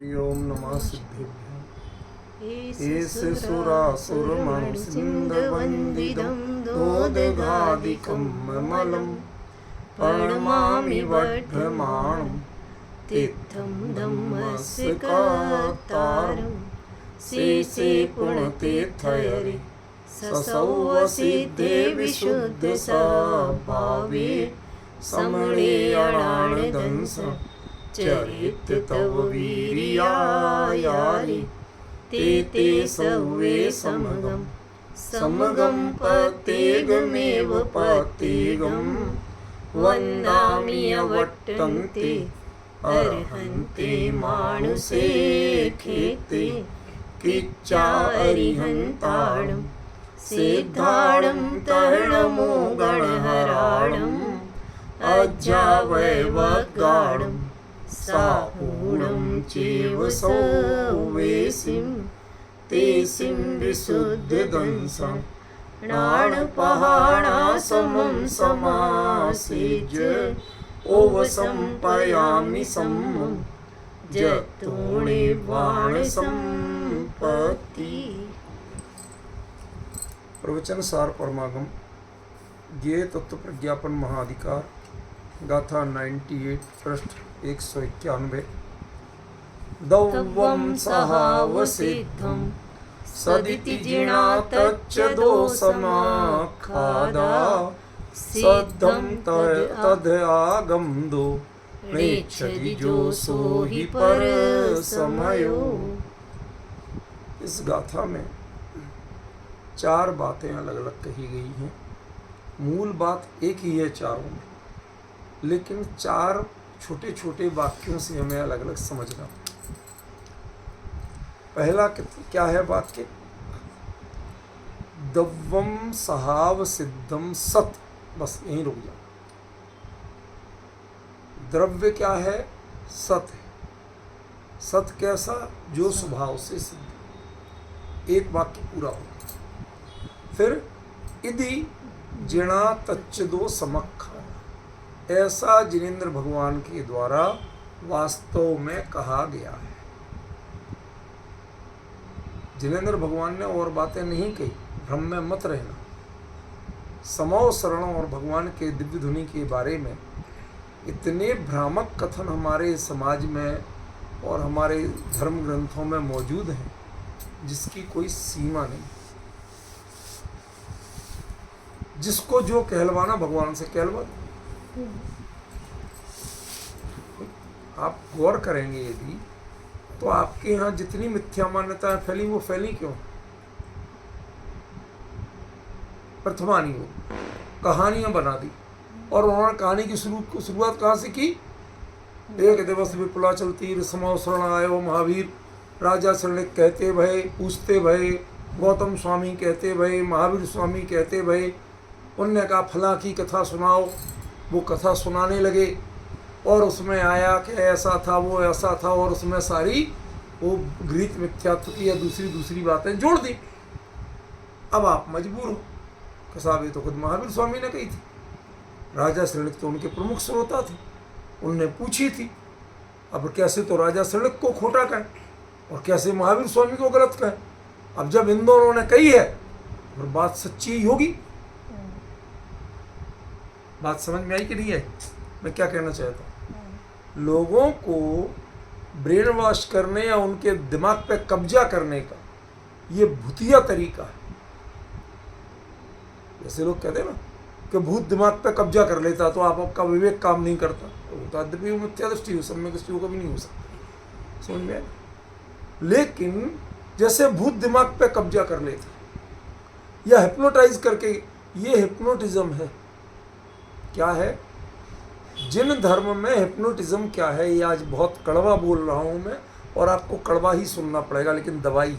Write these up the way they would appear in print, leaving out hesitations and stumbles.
ओम नमः सिद्धेभ्यः एष सुरासुरमनुसिन्धवन्दितं दोदघादिकं ममलं प्रणमामि वर्धमानं तीर्थं धम्मस्य कर्तारं शेषे पुण्यतीर्थहरे ससौवसिद्धे विशुद्धस्वभावे समणे अणाणदंस चरित तव वीर्यायारि ते सौवे समगं पतेगमेव पतेगं वन्दामि अवट्टन्ते अर्हन्ते मानुषे खेते किच्चा अरिहन्ताणं सिद्धाणं तरणमो गणहराणम् अज्जावैवगाढं साहूणं चैव सौवेसिं तेसिं विशुद्धदंसं नाणपहाणासमं समासेज्य ओवसंपयामि सम्मं जतोणिर्वाणसम्पत्ति। प्रवचन सार परमागम ज्ञेय तत्व प्रज्ञापन महाधिकार गाथा 98 पृष्ठ 191। दौवं सहावसिद्धं सदिति जिणा तच्च दोषमाखादा सद्धं तदआगमदो नेच्छति जोसो हि परसमयो। इस गाथा में चार बातें अलग अलग कही गई हैं। मूल बात एक ही है चारों में, लेकिन चार छोटे छोटे वाक्यों से हमें अलग अलग समझना। पहला क्या है वाक्य? दव्वम सहाव सिद्धम सत। बस यहीं रुक जाओ। द्रव्य क्या है? सत है। सत कैसा? जो स्वभाव से सिद्ध। एक वाक्य पूरा हो। फिर इदि जिणा तच्चदो समक्खा, ऐसा जिनेंद्र भगवान के द्वारा वास्तव में कहा गया है। जिनेंद्र भगवान ने और बातें नहीं कही, भ्रम में मत रहना। समो शरण और भगवान के दिव्य धुनि के बारे में इतने भ्रामक कथन हमारे समाज में और हमारे धर्म ग्रंथों में मौजूद हैं जिसकी कोई सीमा नहीं। जिसको जो कहलवाना भगवान से कहलवा दो। आप गौर करेंगे यदि, तो आपके यहाँ जितनी मिथ्या मान्यताएं फैली, वो फैली क्यों? प्रथमानी हो कहानियां बना दी, और उन्होंने कहानी की शुरुआत कहाँ से की? एक दिवस विपुलाचल तीर समो शरण आयो महावीर। राजा शरणिक कहते भय, पूछते भय, गौतम स्वामी कहते भय, महावीर स्वामी कहते भय। उनने कहा फला की कथा सुनाओ। वो कथा सुनाने लगे और उसमें आया कि ऐसा था, वो ऐसा था, और उसमें सारी वो गृहीत मिथ्यात्व की या दूसरी बातें जोड़ दी। अब आप मजबूर हो कि साहब ये तो खुद महावीर स्वामी ने कही थी। राजा शरणिक तो उनके प्रमुख श्रोता थे, उनने पूछी थी। अब कैसे तो राजा शरणिक को खोटा कहें और कैसे महावीर स्वामी को गलत कहें? अब जब इन दोनों ने कही है और बात सच्ची ही होगी। बात समझ में आई कि नहीं है? मैं क्या कहना चाहता हूँ? लोगों को ब्रेन वॉश करने या उनके दिमाग पे कब्जा करने का ये भूतिया तरीका है। जैसे लोग कहते हैं ना कि भूत दिमाग पे कब्जा कर लेता तो आपका विवेक काम नहीं करता, तो यद्यपि वो मिथ्या दृष्टि हो, सम्यक दृष्टि हो कभी नहीं हो सकता। समझ में आया? लेकिन जैसे भूत दिमाग पे कब्जा कर लेता या हिप्नोटाइज करके, ये हिप्नोटिज्म है। क्या है? जिन धर्म में हिप्नोटिज्म क्या है, ये आज बहुत कड़वा बोल रहा हूं मैं, और आपको कड़वा ही सुनना पड़ेगा, लेकिन दवाई,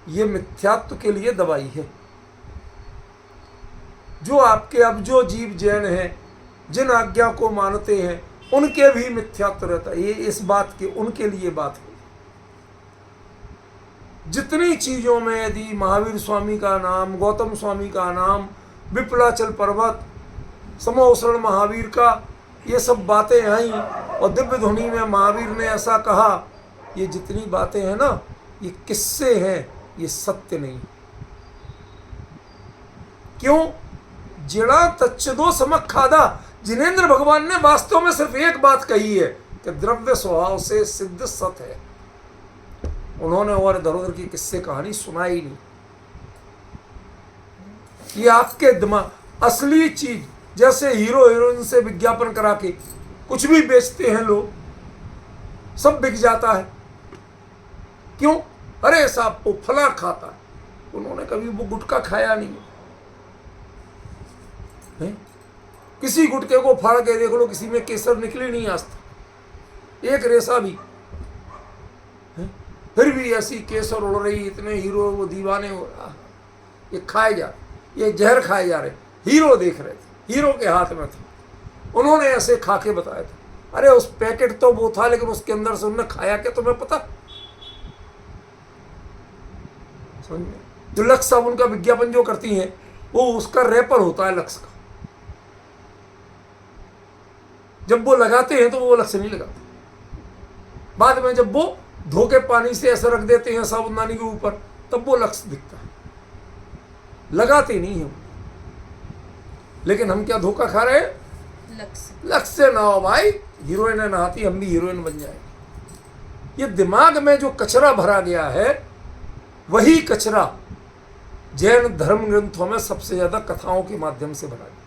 ये मिथ्यात्व के लिए दवाई है। जो आपके अब जो जीव जैन हैं, जिन आज्ञा को मानते हैं, उनके भी मिथ्यात्व रहता है। ये इस बात के उनके लिए बात है। जितनी चीजों में यदि महावीर स्वामी का नाम, गौतम स्वामी का नाम, विपुलाचल पर्वत, समोसरण महावीर का, ये सब बातें आई और दिव्य ध्वनि में महावीर ने ऐसा कहा, ये जितनी बातें हैं ना, ये किस्से हैं, ये सत्य नहीं। क्यों? जिड़ा तच्चदो समक खादा। जिनेंद्र भगवान ने वास्तव में सिर्फ एक बात कही है कि द्रव्य स्वभाव से सिद्ध सत है। उन्होंने और इधर उधर की किस्से कहानी सुनाई नहीं। ये आपके दिमाग, असली चीज, जैसे हीरो हीरोइन से विज्ञापन करा के कुछ भी बेचते हैं लोग, सब बिक जाता है। क्यों? अरे साहब वो फला खाता है, उन्होंने कभी वो गुटखा खाया नहीं है। किसी गुटके को फाड़ के देख लो, किसी में केसर निकली नहीं आज तक, एक रेसा भी है? फिर भी ऐसी केसर उड़ रही, इतने हीरो वो दीवाने हो रहा, ये खाए जा, ये जहर खाए जा रहे। हीरो देख रहे थे, हीरो के हाथ में था, उन्होंने ऐसे खा के बताया था। अरे उस पैकेट तो वो था, लेकिन उसके अंदर से उन्होंने खाया क्या तुम्हें पता? समझ में? जो लक्स साबुन का विज्ञापन जो करती हैं, वो उसका रैपर होता है लक्स का। जब वो लगाते हैं तो वो लक्स नहीं लगाते, बाद में जब वो धो के पानी से ऐसा रख देते हैं साबुनदानी के ऊपर, तब वो लक्स दिखता है। लगाते नहीं है। लेकिन हम क्या धोखा खा रहे हैं? लक्स से ना हो भाई, हीरोइन नहाती, हम भी हीरोइन बन जाएंगे। ये दिमाग में जो कचरा भरा गया है, वही कचरा जैन धर्म ग्रंथों में सबसे ज्यादा कथाओं के माध्यम से भरा गया।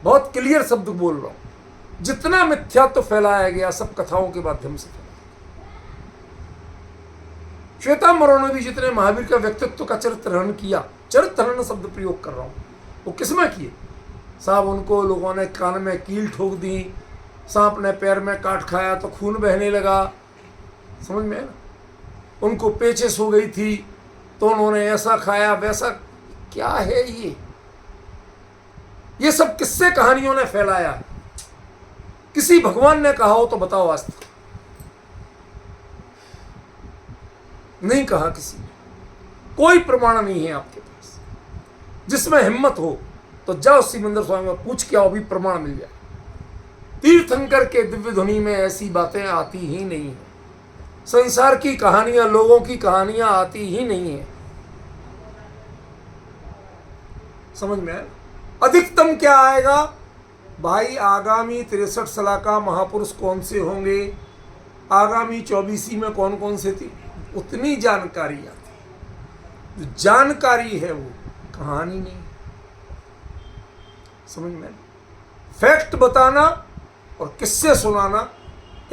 बहुत क्लियर शब्द बोल रहा हूं। जितना मिथ्यात्व फैलाया गया सब कथाओं के माध्यम से फैलाया। श्वेतांबरों ने भी जितने महावीर का व्यक्तित्व का चरित्र हनन किया, चरित्र हनन शब्द प्रयोग कर रहा हूं, वो किसमें किए? साहब उनको लोगों ने कान में कील ठोक दी, सांप ने पैर में काट खाया तो खून बहने लगा, समझ में? उनको पेचिश हो गई थी तो उन्होंने ऐसा खाया वैसा। क्या है ये सब किससे कहानियों ने फैलाया? किसी भगवान ने कहा हो तो बताओ आज तक? नहीं कहा किसी ने। कोई प्रमाण नहीं है आपके पास। जिसमें हिम्मत हो तो जाओ सिमंदर स्वामी में पूछ के आओ, भी प्रमाण मिल जाए। तीर्थंकर के दिव्य ध्वनि में ऐसी बातें आती ही नहीं है। संसार की कहानियां, लोगों की कहानियां आती ही नहीं है। समझ में आया? अधिकतम क्या आएगा भाई? आगामी 63 साल का महापुरुष कौन से होंगे, आगामी 24 में कौन कौन से थी, उतनी जानकारी आती। जो जानकारी है वो कहानी नहीं। समझ में? फैक्ट बताना और किस्से सुनाना,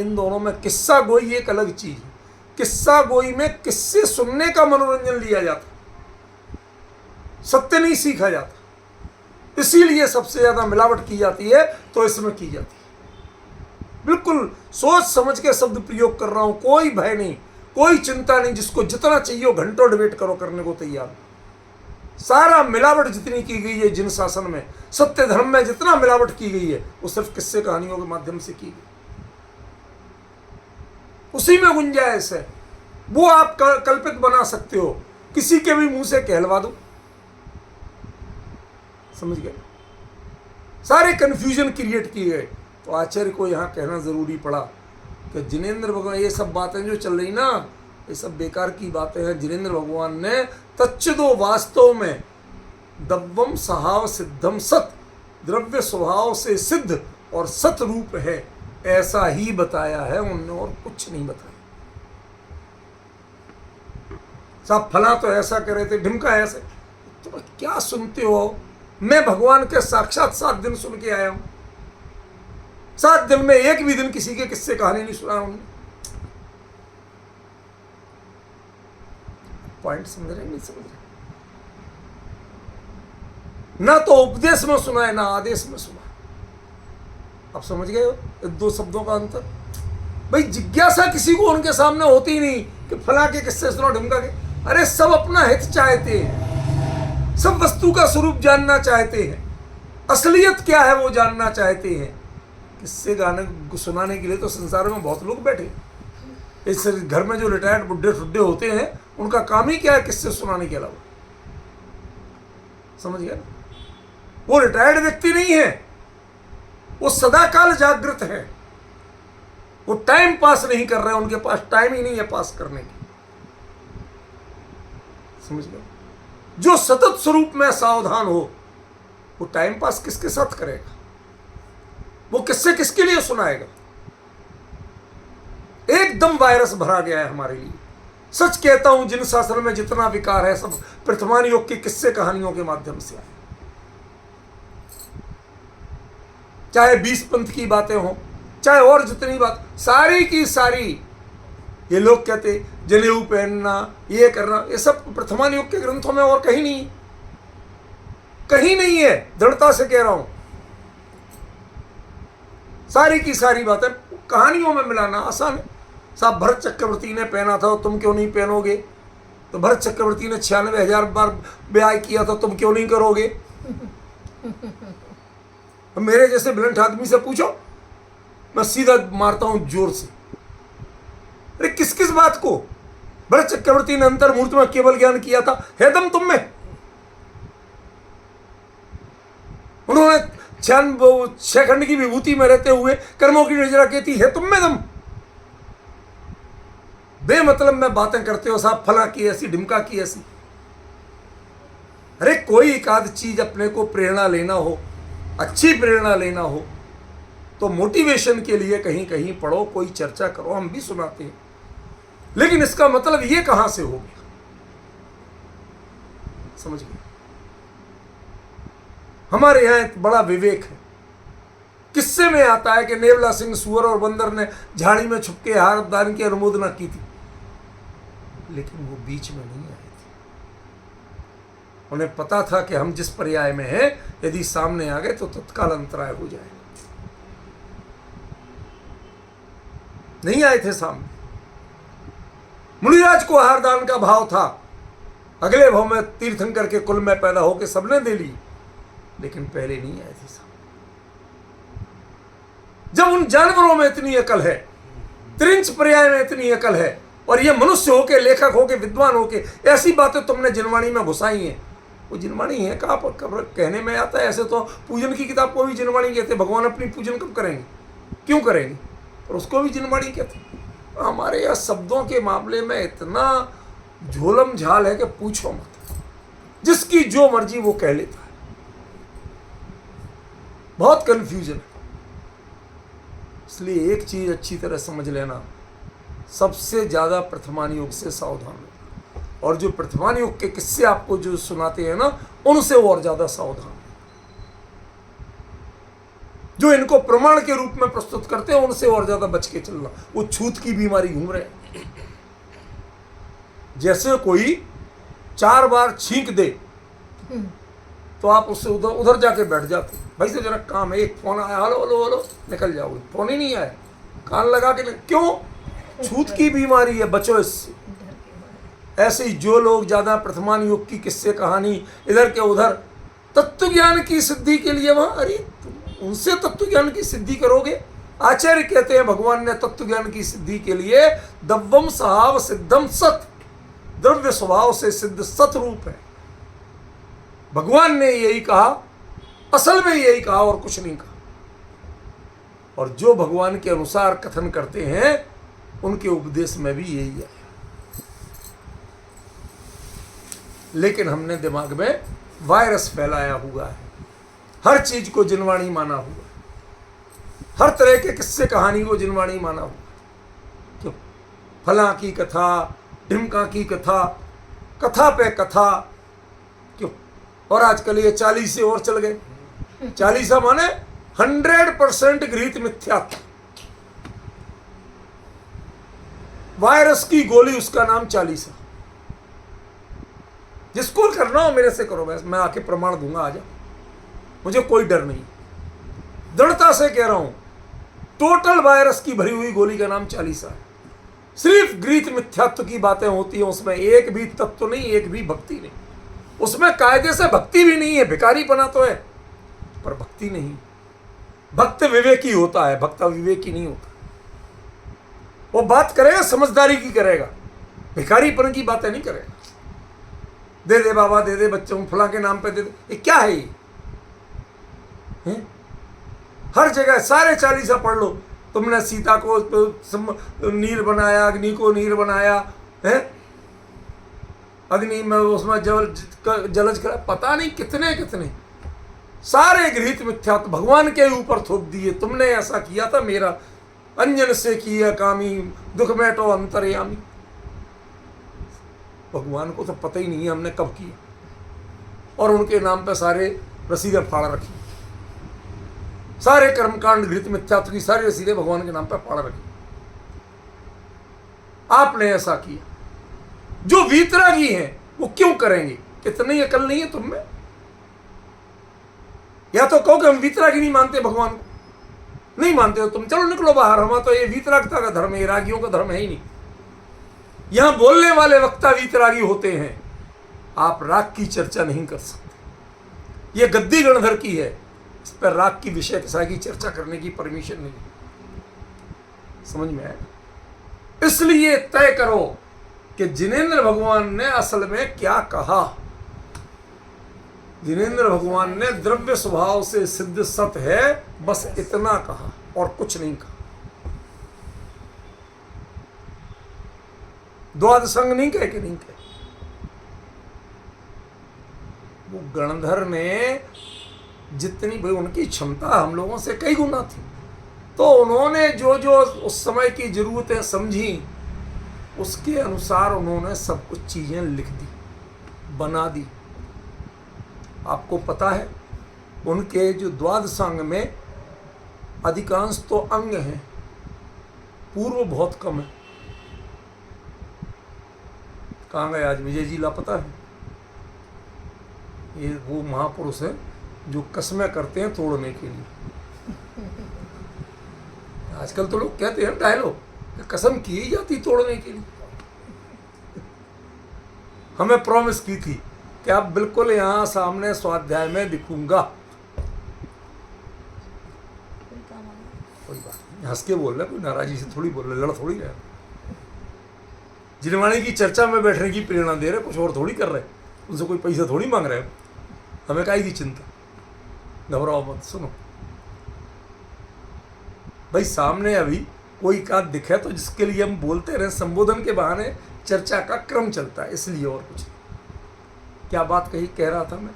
इन दोनों में किस्सा गोई एक अलग चीज है। किस्सा गोई में किस्से सुनने का मनोरंजन लिया जाता, सत्य नहीं सीखा जाता। इसीलिए सबसे ज्यादा मिलावट की जाती है, तो इसमें की जाती है। बिल्कुल सोच समझ के शब्द प्रयोग कर रहा हूं, कोई भय नहीं, कोई चिंता नहीं। जिसको जितना चाहिए घंटों डिबेट करो, करने को तैयार। सारा मिलावट जितनी की गई है जिन शासन में, सत्य धर्म में जितना मिलावट की गई है, वो सिर्फ किस्से कहानियों के माध्यम से की गई। उसी में गुंजाइश है। वो आप कल्पित बना सकते हो, किसी के भी मुंह से कहलवा दो। समझ गए? सारे कंफ्यूजन क्रिएट किए गए। तो आचार्य को यहां कहना जरूरी पड़ा कि जिनेंद्र भगवान, ये सब बातें जो चल रही ना, ये सब बेकार की बातें हैं। जिनेंद्र भगवान ने तच्चदो वास्तव में दव्वम सहाव सिद्धम सत, द्रव्य स्वभाव से सिद्ध और सत रूप है, ऐसा ही बताया है उन्होंने, और कुछ नहीं बताया। साहब फला तो ऐसा कह रहे थे, ढिमका ऐसे, तो क्या सुनते हो? मैं भगवान के साक्षात 7 दिन सुन के आया हूं। 7 दिन में एक भी दिन किसी के किस्से कहानी नहीं सुना उन्होंने। पॉइंट समझ रहे? नहीं समझ रहे? ना तो उपदेश में सुना है, ना आदेश में सुना। अब समझ गए हो 2 शब्दों का अंतर? भाई जिज्ञासा किसी को उनके सामने होती ही नहीं कि फला के किस्से सुनो, ढिमका के। अरे सब अपना हित चाहते हैं, सब वस्तु का स्वरूप जानना चाहते हैं, असलियत क्या है वो जानना चाहते हैं। किस्से गाने सुनाने के लिए तो संसार में बहुत लोग बैठे। इस घर में जो रिटायर्ड बुढ़े ठुड्डे होते हैं, उनका काम ही क्या है? किस्से सुनाने के अलावा। समझ गया? वो रिटायर्ड व्यक्ति नहीं है, वो सदाकाल जागृत है। वो टाइम पास नहीं कर रहे, उनके पास टाइम ही नहीं है पास करने की। समझ गए? जो सतत स्वरूप में सावधान हो, वो टाइम पास किसके साथ करेगा? वो किससे किसके लिए सुनाएगा? एकदम वायरस भरा गया है हमारे लिए। सच कहता हूं, जिन शास्त्र में जितना विकार है सब वर्तमान योग की किस्से कहानियों के माध्यम से आए। चाहे 20 पंथ की बातें हो, चाहे और जितनी बात, सारी की सारी ये लोग कहते जनेऊ पहनना, ये करना, ये सब वर्तमान योग के ग्रंथों में और कहीं नहीं, कहीं नहीं है। दृढ़ता से कह रहा हूं, सारी की सारी बातें कहानियों में मिलाना आसान है। साहब भरत चक्रवर्ती ने पहना था, तुम क्यों नहीं पहनोगे? तो भरत चक्रवर्ती ने 96,000 बार ब्याह किया था, तुम क्यों नहीं करोगे? मेरे जैसे ब्लंट आदमी से पूछो, मैं सीधा मारता हूं जोर से। अरे किस किस बात को? भरत चक्रवर्ती ने अंतर्मूर्त में केवल ज्ञान किया था, है दम तुम में? उन्होंने 6 खंड की विभूति में रहते हुए कर्मों की नजरा कहती है तुम में दम? बेमतलब में बातें करते हो साहब, फला की ऐसी, ढिमका की ऐसी। अरे कोई एक आध चीज अपने को प्रेरणा लेना हो, अच्छी प्रेरणा लेना हो, तो मोटिवेशन के लिए कहीं कहीं पढ़ो, कोई चर्चा करो, हम भी सुनाते हैं। लेकिन इसका मतलब ये कहां से हो गया? समझ गए? हमारे यहां एक बड़ा विवेक है। किस्से में आता है कि नेवला सिंह, सुअर और बंदर ने झाड़ी में छुपके हार दान की अनुमोदना की थी, लेकिन वो बीच में नहीं आए थे। उन्हें पता था कि हम जिस पर्याय में हैं, यदि सामने आ गए तो तत्काल अंतराय हो जाएगा। नहीं आए थे सामने। मुनिराज को आहार दान का भाव था, अगले भाव में तीर्थंकर के कुल में पैदा होकर सबने दे ली, लेकिन पहले नहीं आए थे सामने। जब उन जानवरों में इतनी अकल है, त्रिंच पर्याय में इतनी अकल है, और ये मनुष्य होके, लेखक होके, विद्वान होके ऐसी बातें तुमने जिनवाणी में घुसाई हैं, वो जिनवाणी है कहाँ पर? कहने में आता है ऐसे तो पूजन की किताब को भी जिनवाणी कहते। भगवान अपनी पूजन कब करेंगे, क्यों करेंगे? और उसको भी जिनवाणी कहते। हमारे यहाँ शब्दों के मामले में इतना झोलम झाल है कि पूछो मत। जिसकी जो मर्जी वो कह लेता है, बहुत कंफ्यूजन है। इसलिए एक चीज अच्छी तरह समझ लेना, सबसे ज्यादा प्रथमान योग से सावधान रहना, और जो प्रथमान योग के किस्से आपको जो सुनाते हैं ना, उनसे और ज्यादा सावधान। जो इनको प्रमाण के रूप में प्रस्तुत करते हैं, उनसे और ज्यादा बच के चलना। वो छूत की बीमारी घूम रहे हैं। जैसे कोई 4 बार छींक दे तो आप उससे उधर उधर जाके बैठ जाते, भाई से जरा काम है, एक फोन आया, हेलो हेलो हेलो, निकल जाओगे। फोन ही नहीं आया, कान लगा के क्यों? छूत की बीमारी है, बचो इससे। ऐसे ही जो लोग ज्यादा प्रथमान योग की किस्से कहानी इधर के उधर, तत्व ज्ञान की सिद्धि के लिए वहां, अरे उनसे तत्व ज्ञान की सिद्धि करोगे? आचार्य कहते हैं भगवान ने तत्व ज्ञान की सिद्धि के लिए दव्वम सहाव सिद्धम सत, द्रव्य स्वभाव से सिद्ध सत रूप है। भगवान ने यही कहा, असल में यही कहा और कुछ नहीं कहा। और जो भगवान के अनुसार कथन करते हैं, उनके उपदेश में भी यही है। लेकिन हमने दिमाग में वायरस फैलाया हुआ है, हर चीज को जिनवाणी माना हुआ, हर तरह के किस्से कहानी को जिनवाणी माना हुआ। क्यों? फला की कथा, ढिमका की कथा, कथा पे कथा, क्यों? और आजकल ये 40 से और चल गए। 40 माने 100% गृहीत मिथ्यात्व, वायरस की गोली, उसका नाम 40। जिसको करना हो मेरे से करो, मैं आके प्रमाण दूंगा, आ जाओ, मुझे कोई डर नहीं। दृढ़ता से कह रहा हूं, टोटल वायरस की भरी हुई गोली का नाम 40 है। सिर्फ गृहीत मिथ्यात्व की बातें होती हैं, उसमें एक भी तत्व नहीं, एक भी भक्ति नहीं। उसमें कायदे से भक्ति भी नहीं है, भिखारी बना तो है पर भक्ति नहीं। भक्त विवेकी होता है, भक्त विवेकी नहीं होता। वो बात करेगा समझदारी की करेगा, भिखारीपन की बातें नहीं करेगा। दे दे बाबा, दे दे बच्चों, फला के नाम पे दे दे, ये क्या है? हैं? हर जगह सारे 40 पढ़ लो। तुमने सीता को नीर बनाया, अग्नि को नीर बनाया है, अग्नि में उसमें जलज कर, पता नहीं कितने कितने सारे गृहीत मिथ्यात्व भगवान के ऊपर थोप दिए। तुमने ऐसा किया था, मेरा अंजन से किया कामी, दुख मेटो अंतर्यामी। भगवान को तो पता ही नहीं है हमने कब किया, और उनके नाम पे सारे रसीदें फाड़ रखी, सारे कर्मकांड गृहीत मिथ्यात्व की सारी रसीदें भगवान के नाम पे फाड़ रखी। आपने ऐसा किया। जो वीतरागी हैं वो क्यों करेंगे? कितनी अकल नहीं है तुम में? या तो कहो कि हम वीतरागी नहीं मानते, भगवान को नहीं मानते हो तुम, चलो निकलो बाहर, हमारा तो ये वीतरागता का धर्म है, रागियों का धर्म है ही नहीं। यहां बोलने वाले वक्ता वीतरागी होते हैं, आप राग की चर्चा नहीं कर सकते। ये गद्दी गणधर की है, इस पर राग की विषय की चर्चा करने की परमिशन नहीं। समझ में आया? इसलिए तय करो कि जिनेंद्र भगवान ने असल में क्या कहा। जिनेंद्र भगवान ने द्रव्य स्वभाव से सिद्ध सत है, बस इतना कहा और कुछ नहीं कहा। द्वादशंग नहीं कहे कि नहीं कहे। वो गणधर ने जितनी भाई उनकी क्षमता हम लोगों से कई गुना थी, तो उन्होंने जो जो उस समय की जरूरतें समझी उसके अनुसार उन्होंने सब कुछ चीजें लिख दी, बना दी। आपको पता है उनके जो द्वादशांग में अधिकांश तो अंग हैं, पूर्व बहुत कम है। कहाँ गए आज विजय जी? लापता है। ये वो महापुरुष है जो कसमें करते हैं तोड़ने के लिए। आजकल तो लोग कहते हैं डायलॉग, कसम की ही जाती तोड़ने के लिए। हमें प्रॉमिस की थी कि आप बिल्कुल यहां सामने स्वाध्याय में दिखूंगा। कोई बात नहीं, हंस के बोल रहे, कोई नाराजी से थोड़ी बोल रहे, लड़ थोड़ी रहे। जिनवाणी की चर्चा में बैठने की प्रेरणा दे रहे, कुछ और थोड़ी कर रहे, उनसे कोई पैसा थोड़ी मांग रहे। हमें काहे की चिंता, घबराओ मत। सुनो भाई, सामने अभी कोई का दिखे तो जिसके लिए हम बोलते रहे, संबोधन के बहाने चर्चा का क्रम चलता है, इसलिए और कुछ। क्या बात कह रहा था मैं?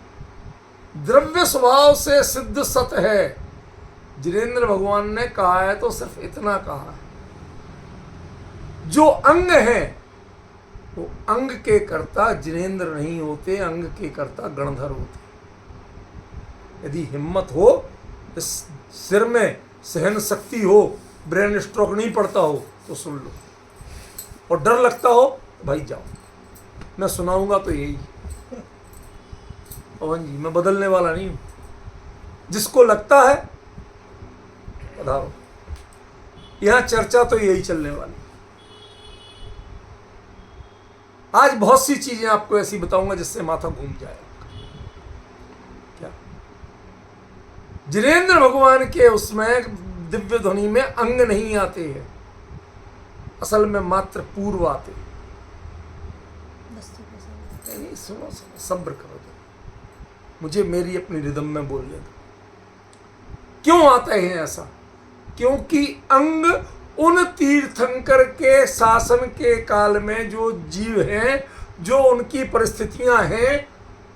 द्रव्य स्वभाव से सिद्ध सत है। जिनेंद्र भगवान ने कहा है तो सिर्फ इतना कहा है। जो अंग है वो अंग के कर्ता जिनेंद्र नहीं होते, अंग के कर्ता गणधर होते। यदि हिम्मत हो, इस सिर में सहन शक्ति हो, ब्रेन स्ट्रोक नहीं पड़ता हो तो सुन लो, और डर लगता हो भाई जाओ, मैं सुनाऊंगा तो यही। पवन जी, मैं बदलने वाला नहीं हूं। जिसको लगता है पधारो, यहां चर्चा तो यही चलने वाली। आज बहुत सी चीजें आपको ऐसी बताऊंगा जिससे माथा घूम जाएगा। क्या जिनेंद्र भगवान के उसमें दिव्य ध्वनि में अंग नहीं आते हैं, असल में मात्र पूर्व आते। नहीं, सुनो सुनो, सब्र करो, मुझे मेरी अपनी रिदम में बोलने दो। क्यों आते हैं ऐसा? क्योंकि अंग उन तीर्थंकर के शासन के काल में जो जीव हैं, जो उनकी परिस्थितियां हैं,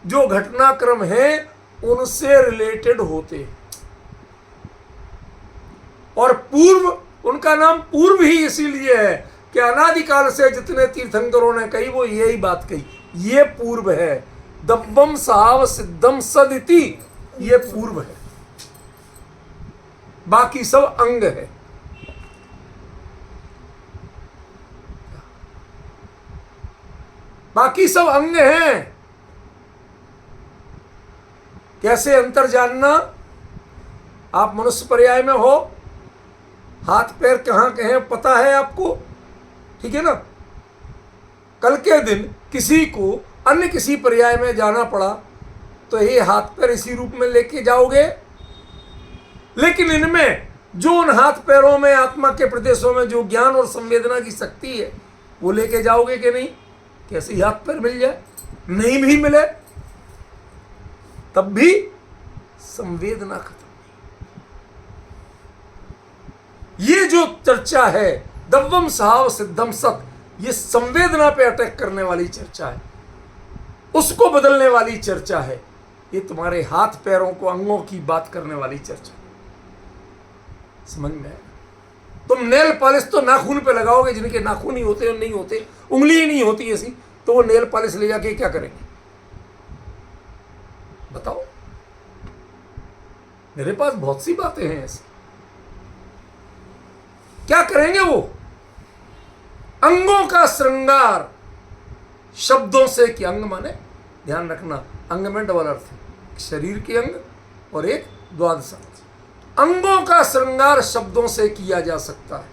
जो घटनाक्रम हैं, उनसे रिलेटेड होते हैं। और पूर्व, उनका नाम पूर्व ही इसीलिए है कि अनादिकाल से जितने तीर्थंकरों ने कही वो यही बात कही, ये पूर्व है। दब्बम साव सिद्धम सदिति, ये पूर्व है, बाकी सब अंग है। बाकी सब अंग हैं। कैसे अंतर जानना? आप मनुष्य पर्याय में हो, हाथ पैर कहां कहे पता है आपको, ठीक है ना? कल के दिन किसी को अन्य किसी पर्याय में जाना पड़ा तो ये हाथ पैर इसी रूप में लेके जाओगे। लेकिन इनमें जो उन हाथ पैरों में, आत्मा के प्रदेशों में जो ज्ञान और संवेदना की शक्ति है वो लेके जाओगे कि नहीं? कैसे ही हाथ पैर मिल जाए, नहीं भी मिले तब भी संवेदना खत्म नहीं। ये जो चर्चा है दव्वम सहाव सिद्धम सत, ये संवेदना पे अटैक करने वाली चर्चा है, उसको बदलने वाली चर्चा है। ये तुम्हारे हाथ पैरों को अंगों की बात करने वाली चर्चा। समझ में आया? तुम नेल पॉलिश तो नाखून पे लगाओगे, जिनके नाखून ही होते और नहीं होते, उंगली ही नहीं होती ऐसी, तो वो नेल पॉलिश ले जाके क्या करेंगे बताओ? मेरे पास बहुत सी बातें हैं ऐसी। क्या करेंगे वो? अंगों का श्रृंगार शब्दों से कि अंग माने ध्यान रखना, अंग में डबल अर्थ है, शरीर के अंग और एक द्वादश अर्थ। अंगों का श्रृंगार शब्दों से किया जा सकता है।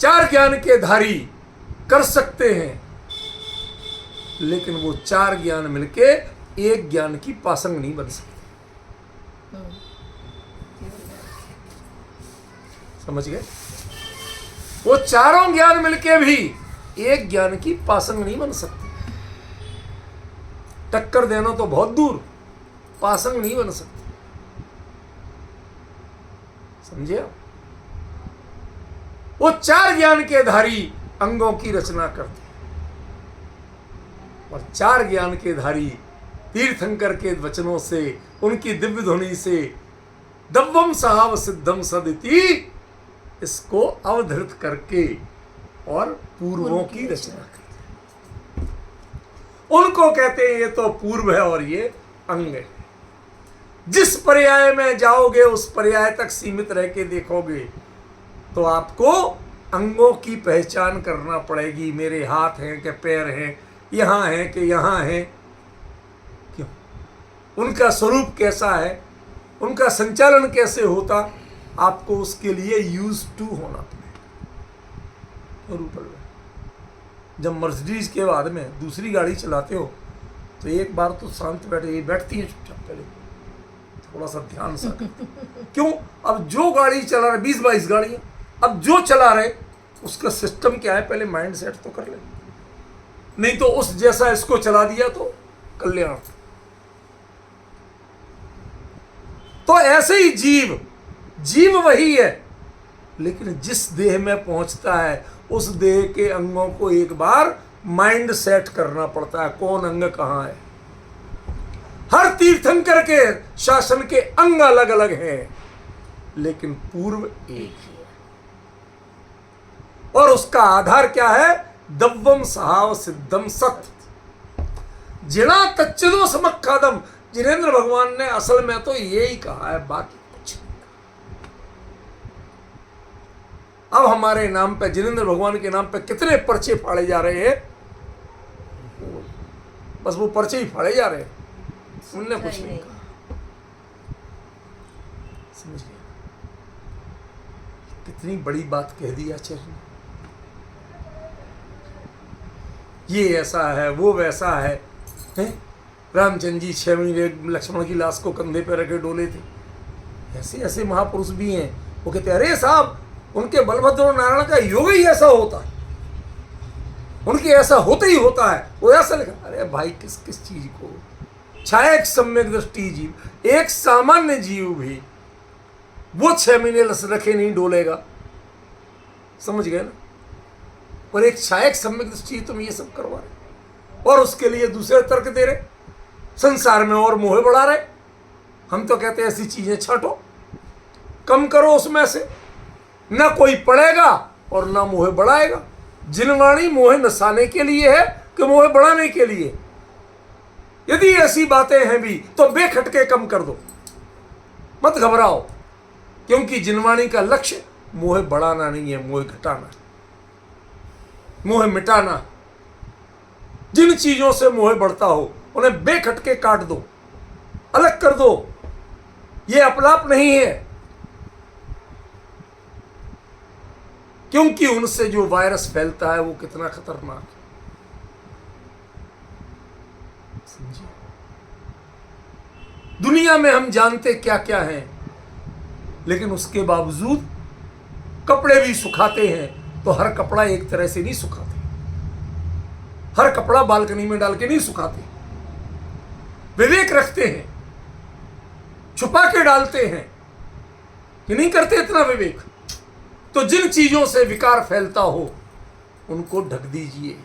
चार ज्ञान के धारी कर सकते हैं, लेकिन वो चार ज्ञान मिलके एक ज्ञान की पासंग नहीं बन सकती। समझ गए? वो चारों ज्ञान मिलके भी एक ज्ञान की पासंग नहीं बन सकती। टक्कर देना तो बहुत दूर, पासंग नहीं बन सकती। समझे आप? वो चार ज्ञान के धारी अंगों की रचना करते हैं, और चार ज्ञान के धारी तीर्थंकर के वचनों से, उनकी दिव्य ध्वनि से दव्वम सहाव सिद्धम सदिति, इसको अवधृत करके और पूर्वों की रचना करते हैं। उनको कहते हैं ये तो पूर्व है और ये अंग है। जिस पर्याय में जाओगे उस पर्याय तक सीमित रह के देखोगे तो आपको अंगों की पहचान करना पड़ेगी। मेरे हाथ हैं कि पैर हैं, यहाँ हैं कि यहाँ हैं, क्यों? उनका स्वरूप कैसा है, उनका संचालन कैसे होता, आपको उसके लिए यूज टू होना पड़ेगा। और ऊपर जब मर्सिडीज के बाद में दूसरी गाड़ी चलाते हो तो एक बार तो शांत बैठती है चुपचाप, पहले थोड़ा सा ध्यान सा करते। क्यों? अब जो गाड़ी चला रहे 20-22 गाड़ियां, अब जो चला रहे उसका सिस्टम क्या है, पहले माइंड सेट तो कर ले, नहीं तो उस जैसा इसको चला दिया तो कल्याण। तो ऐसे ही जीव वही है, लेकिन जिस देह में पहुंचता है उस देह के अंगों को एक बार माइंड सेट करना पड़ता है, कौन अंग कहां है। हर तीर्थंकर के शासन के अंग अलग अलग हैं, लेकिन पूर्व एक है। और उसका आधार क्या है? दव्वम सहाव सिद्धम सत जिना तच्चिदो समक्खादम। जिनेंद्र भगवान ने असल में तो यही कहा है, बाकी कुछ नहीं कहा। अब हमारे नाम पे, जिनेंद्र भगवान के नाम पे कितने पर्चे फाड़े जा रहे हैं, बस वो पर्चे ही फाड़े जा रहे हैं, उनने कुछ नहीं कहा। समझ गए? कितनी बड़ी बात कह दी आचार्य ने। ये ऐसा है, वो वैसा है, हैं? रामचंद्र जी 6 महीने लक्ष्मण की लाश को कंधे पर रखे डोले थे। ऐसे ऐसे महापुरुष भी हैं, वो कहते अरे साहब उनके बलभद्र और नारायण का योग ही ऐसा होता है, उनके ऐसा होता ही होता है, वो ऐसा लिखा। अरे भाई किस किस चीज को? छाया सम्यक दृष्टि जीव, एक सामान्य जीव भी वो 6 महीने रखे नहीं डोलेगा। समझ गए ना? और एक छायक सम्यक दृष्टि तुम ये सब करवा रहे, और उसके लिए दूसरे तर्क दे रहे, संसार में और मोह बढ़ा रहे। हम तो कहते हैं ऐसी चीजें छांटो, कम करो, उसमें से ना कोई पढ़ेगा और ना मोह बढ़ाएगा। जिनवाणी मोह नसाने के लिए है कि मोह बढ़ाने के लिए? यदि ऐसी बातें हैं भी तो बेखटके कम कर दो, मत घबराओ, क्योंकि जिनवाणी का लक्ष्य मोह बढ़ाना नहीं है, मोह घटाना, मोह मिटाना। जिन चीजों से मोह बढ़ता हो उन्हें बेखटके काट दो, अलग कर दो। ये अपलाप नहीं है, क्योंकि उनसे जो वायरस फैलता है वो कितना खतरनाक है। समझिए? दुनिया में हम जानते क्या क्या है, लेकिन उसके बावजूद कपड़े भी सुखाते हैं तो हर कपड़ा एक तरह से नहीं सुखाते, हर कपड़ा बालकनी में डाल के नहीं सुखाते, विवेक रखते हैं, छुपा के डालते हैं। कि नहीं करते इतना विवेक? तो जिन चीजों से विकार फैलता हो उनको ढक दीजिए।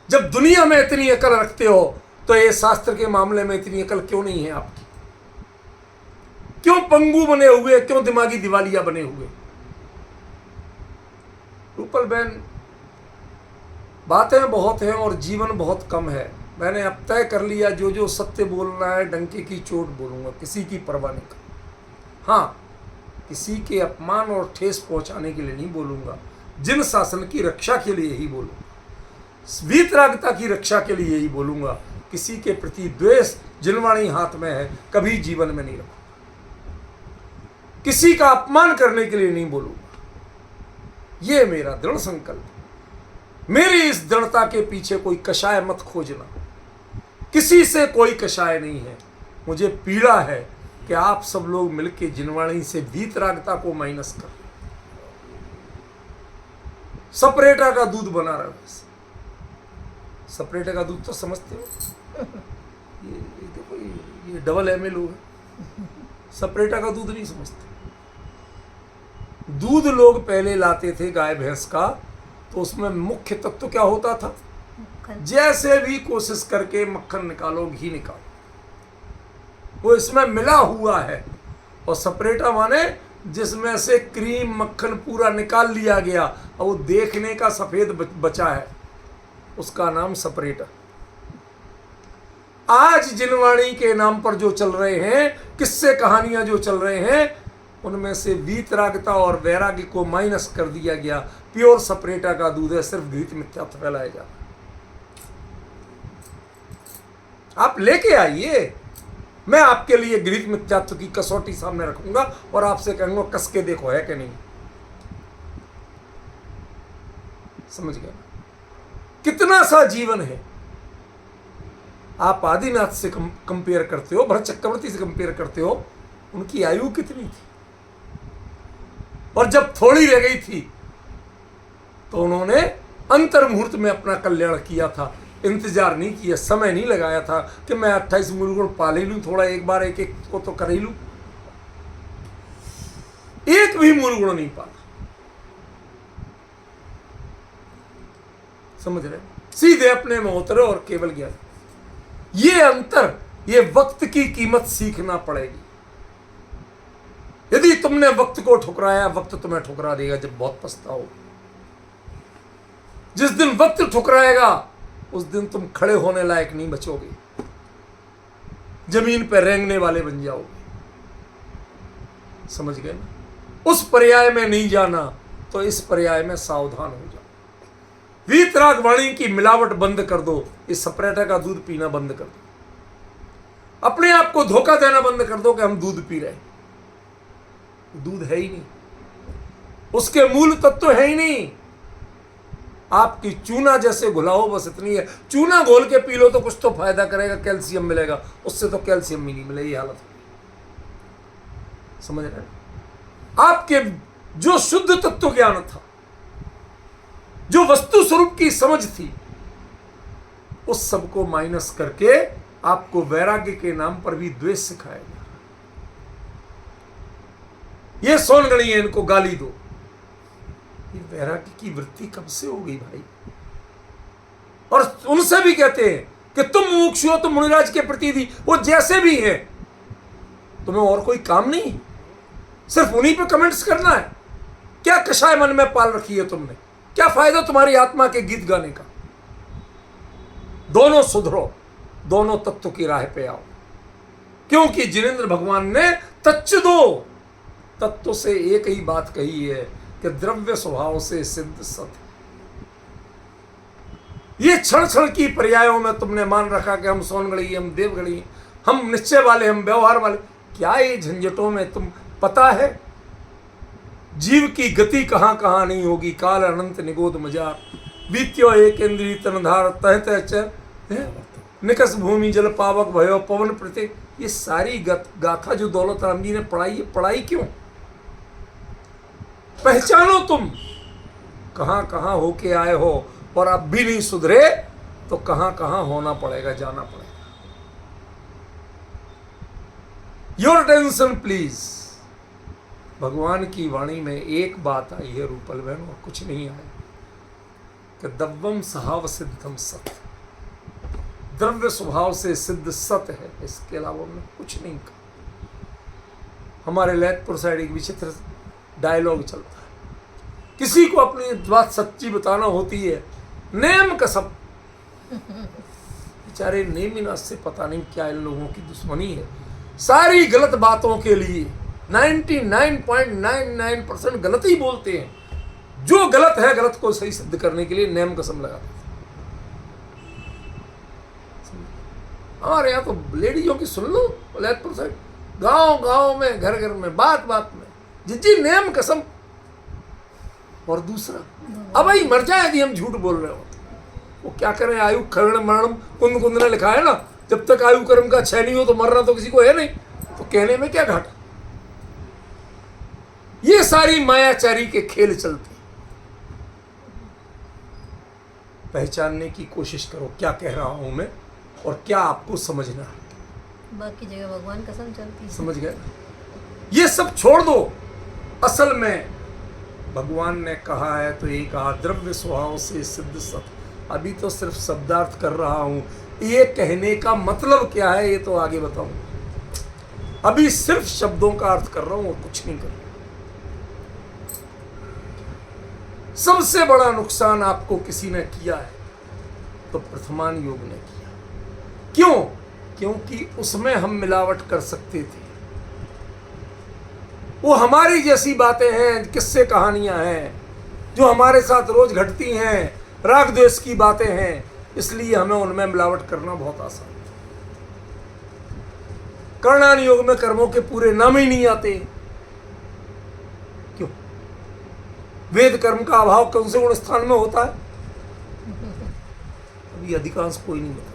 जब दुनिया में इतनी अकल रखते हो तो ये शास्त्र के मामले में इतनी अकल क्यों नहीं है आपकी? क्यों पंगु बने हुए, क्यों दिमागी दिवालिया बने हुए? रूपल बहन, बातें बहुत हैं और जीवन बहुत कम है। मैंने अब तय कर लिया, जो जो सत्य बोलना है डंके की चोट बोलूंगा, किसी की परवाह नहीं कर। हाँ, किसी के अपमान और ठेस पहुंचाने के लिए नहीं बोलूंगा, जिन शासन की रक्षा के लिए ही बोलूंगा, वीतरागता की रक्षा के लिए ही बोलूंगा। किसी के प्रति द्वेष जिनवाणी हाथ में है कभी जीवन में नहीं रखूंगा। किसी का अपमान करने के लिए नहीं बोलूंगा। यह मेरा दृढ़ संकल्प है। मेरी इस दृढ़ता के पीछे कोई कषाय मत खोजना। किसी से कोई कषाय नहीं है। मुझे पीड़ा है कि आप सब लोग मिलकर जिनवाणी से वीतरागता को माइनस कर, सपरेटा का दूध बना रहे हो। सपरेटा का दूध तो समझते हो, ये देखो, ये डबल एमएल होगा। सपरेटा का दूध नहीं समझते। दूध लोग पहले लाते थे गाय भैंस का, तो उसमें मुख्य तत्व क्या होता था? जैसे भी कोशिश करके मक्खन निकालो, घी निकालो, वो इसमें मिला हुआ है। और सपरेटा माने जिसमें से क्रीम मक्खन पूरा निकाल लिया गया और वो देखने का सफेद बचा है, उसका नाम सपरेटा। आज जिनवाणी के नाम पर जो चल रहे हैं, किस्से कहानियां जो चल रहे हैं, उनमें से वीतरागता और वैराग्य को माइनस कर दिया गया। प्योर सपरेटा का दूध है, सिर्फ घृत मिथ्यात्व फैलाया जा। आप लेके आइए, मैं आपके लिए घृत मिथ्यात्व की कसौटी सामने रखूंगा और आपसे कहूंगा कस के देखो है कि नहीं। समझ गए? कितना सा जीवन है। आप आदिनाथ से कंपेयर करते हो, भरत चक्रवर्ती से कंपेयर करते हो, उनकी आयु कितनी थी? और जब थोड़ी रह गई थी तो उन्होंने अंतर मुहूर्त में अपना कल्याण किया था। इंतजार नहीं किया, समय नहीं लगाया था कि मैं 28 मूलगुण पाल ही लूं, थोड़ा एक बार एक एक को तो कर ही लूं। एक भी मूलगुण नहीं पाला। समझ रहे? सीधे अपने में उतरे और केवल ज्ञान। ये अंतर, ये वक्त की कीमत सीखना पड़ेगी। यदि तुमने वक्त को ठुकराया, वक्त तुम्हें ठुकरा देगा जब बहुत पछताओ। जिस दिन वक्त ठुकराएगा उस दिन तुम खड़े होने लायक नहीं बचोगे, जमीन पर रेंगने वाले बन जाओगे। समझ गए ना? उस पर्याय में नहीं जाना तो इस पर्याय में सावधान हो जाओ। वीतराग वाणी की मिलावट बंद कर दो। इस सपरेटा का दूध पीना बंद कर दो। अपने आप को धोखा देना बंद कर दो कि हम दूध पी रहे हैं। दूध है ही नहीं, उसके मूल तत्व है ही नहीं। आपकी चूना जैसे घुलाओ, बस इतनी है। चूना घोल के पी लो तो कुछ तो फायदा करेगा, कैल्शियम मिलेगा। उससे तो कैल्शियम ही नहीं मिले, ये हालत है। समझ रहे? आपके जो शुद्ध तत्व ज्ञान था, जो वस्तु स्वरूप की समझ थी, उस सब को माइनस करके आपको वैराग्य के नाम पर भी द्वेष सिखाया गया। ये सोनगणी है, इनको गाली दो। ये वैराग्य की वृत्ति कब से हो गई भाई? और उनसे भी कहते हैं कि तुम मुमुक्षु हो, तुम मुनिराज के प्रति भी, वो जैसे भी हैं, तुम्हें और कोई काम नहीं, सिर्फ उन्हीं पे कमेंट्स करना है। क्या कषाय मन में पाल रखी है तुमने? क्या फायदा तुम्हारी आत्मा के गीत गाने का? दोनों सुधरो, दोनों तत्व की राह पे आओ। क्योंकि जिनेंद्र भगवान ने तच्चुदो तत्व से एक ही बात कही है कि द्रव्य स्वभाव से सिद्ध सत्य। ये क्षण क्षण की पर्यायों में तुमने मान रखा कि हम सोनगढ़ी, हम देवगढ़ी, हम निश्चय वाले, हम व्यवहार वाले। क्या ये झंझटों में तुम पता है जीव की गति कहां कहां नहीं होगी? काल अनंत निगोद मजार, बीत्यो एक इंद्रिय तनधार, तहत अचर निकस भूमि जल पावक भयो पवन प्रति। ये सारी गाथा जो दौलत राम जी ने पढ़ाई है, पढ़ाई क्यों? पहचानो तुम कहां कहां होके आए हो, और अब भी नहीं सुधरे तो कहां कहां होना पड़ेगा, जाना पड़ेगा। Your attention please. भगवान की वाणी में एक बात आई है रूपल बहन, और कुछ नहीं आया कि दव्वम सहाव सिद्धम सत, द्रव्य स्वभाव से सिद्ध सत्य है, इसके अलावा हमने कुछ नहीं कहा। हमारे लैथपुर साइड एक विचित्र डायलॉग चलता है, किसी को अपनी बात सच्ची बताना होती है, नेम कसम। बेचारे नेमिनास से पता नहीं क्या इन लोगों की दुश्मनी है। सारी गलत बातों के लिए 99.99% गलत ही बोलते हैं। जो गलत है, गलत को सही सिद्ध करने के लिए नेम कसम लगाते हैं। हमारे यहाँ तो लेडीजों की सुन लो, लैथपुर साइड गांव गांव में, घर घर में, बात बात में जी नेम कसम। और दूसरा, अब भाई मर जाए यदि हम झूठ बोल रहे हो, वो क्या करें, आयु खरण मरणम कुंद कुंद ने लिखा है ना, जब तक आयु कर्म का क्षय नहीं हो तो मरना तो किसी को है नहीं, तो कहने में क्या घाटा। ये सारी मायाचारी के खेल चलते। पहचानने की कोशिश करो क्या कह रहा हूं मैं और क्या आपको समझना है। बाकी जगह भगवान कसम चलती है। समझ गए? ये सब छोड़ दो। असल में भगवान ने कहा है तो एक द्रव्य स्वभाव से सिद्ध सत्य। अभी तो सिर्फ शब्दार्थ कर रहा हूं, ये कहने का मतलब क्या है ये तो आगे बताऊंगा। अभी सिर्फ शब्दों का अर्थ कर रहा हूं और कुछ नहीं कर रहा। सबसे बड़ा नुकसान आपको किसी ने किया है तो प्रथमान योग ने किया। क्यों? क्योंकि उसमें हम मिलावट कर सकते थे। वो हमारी जैसी बातें हैं, किस्से कहानियां हैं जो हमारे साथ रोज घटती हैं, राग द्वेष की बातें हैं, इसलिए हमें उनमें मिलावट करना बहुत आसान है। कर्णान योग में कर्मों के पूरे नाम ही नहीं आते। क्यों? वेद कर्म का अभाव कौन से गुण स्थान में होता है? अभी अधिकांश कोई नहीं बताता।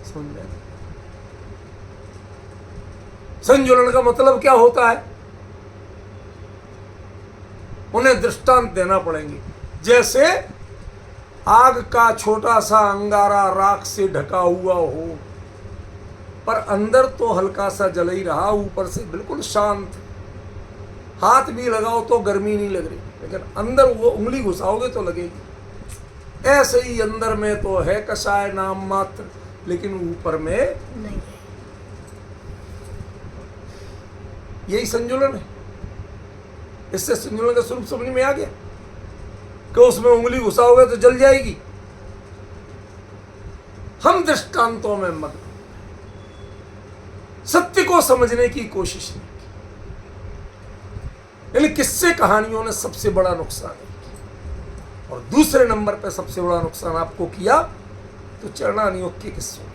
समझ में? संजुलन का मतलब क्या होता है? उन्हें दृष्टांत देना पड़ेंगे। जैसे आग का छोटा सा अंगारा राख से ढका हुआ हो, पर अंदर तो हल्का सा जल ही रहा, ऊपर से बिल्कुल शांत। हाथ भी लगाओ तो गर्मी नहीं लग रही, लेकिन अंदर वो उंगली घुसाओगे तो लगेगी। ऐसे ही अंदर में तो है कषाय नाम मात्र, लेकिन ऊपर में नहीं। यही संजुलन है। इससे संजुलन का स्वरूप समझ में आ गया कि उसमें उंगली घुसाओगे तो जल जाएगी। हम दृष्टांतों में मग्न, सत्य को समझने की कोशिश नहीं की। यानी किस्से कहानियों ने सबसे बड़ा नुकसान किया। और दूसरे नंबर पर सबसे बड़ा नुकसान आपको किया तो चरणानियोग के किस्सों ने।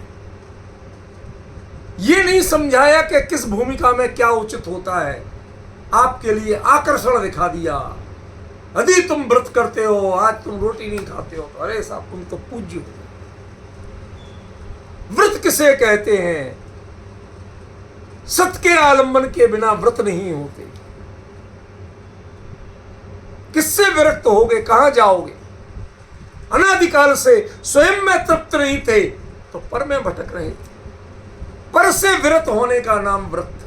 ये नहीं समझाया कि किस भूमिका में क्या उचित होता है। आपके लिए आकर्षण दिखा दिया। यदि तुम व्रत करते हो, आज तुम रोटी नहीं खाते हो, तो अरे साहब तुम तो पूज्य हो। व्रत किसे कहते हैं? सत्य के आलंबन के बिना व्रत नहीं होते। किससे विरक्त होगे? कहां जाओगे? अनादिकाल से स्वयं में तृप्त नहीं थे तो पर में भटक रहे थे। पर से विरत होने का नाम व्रत था।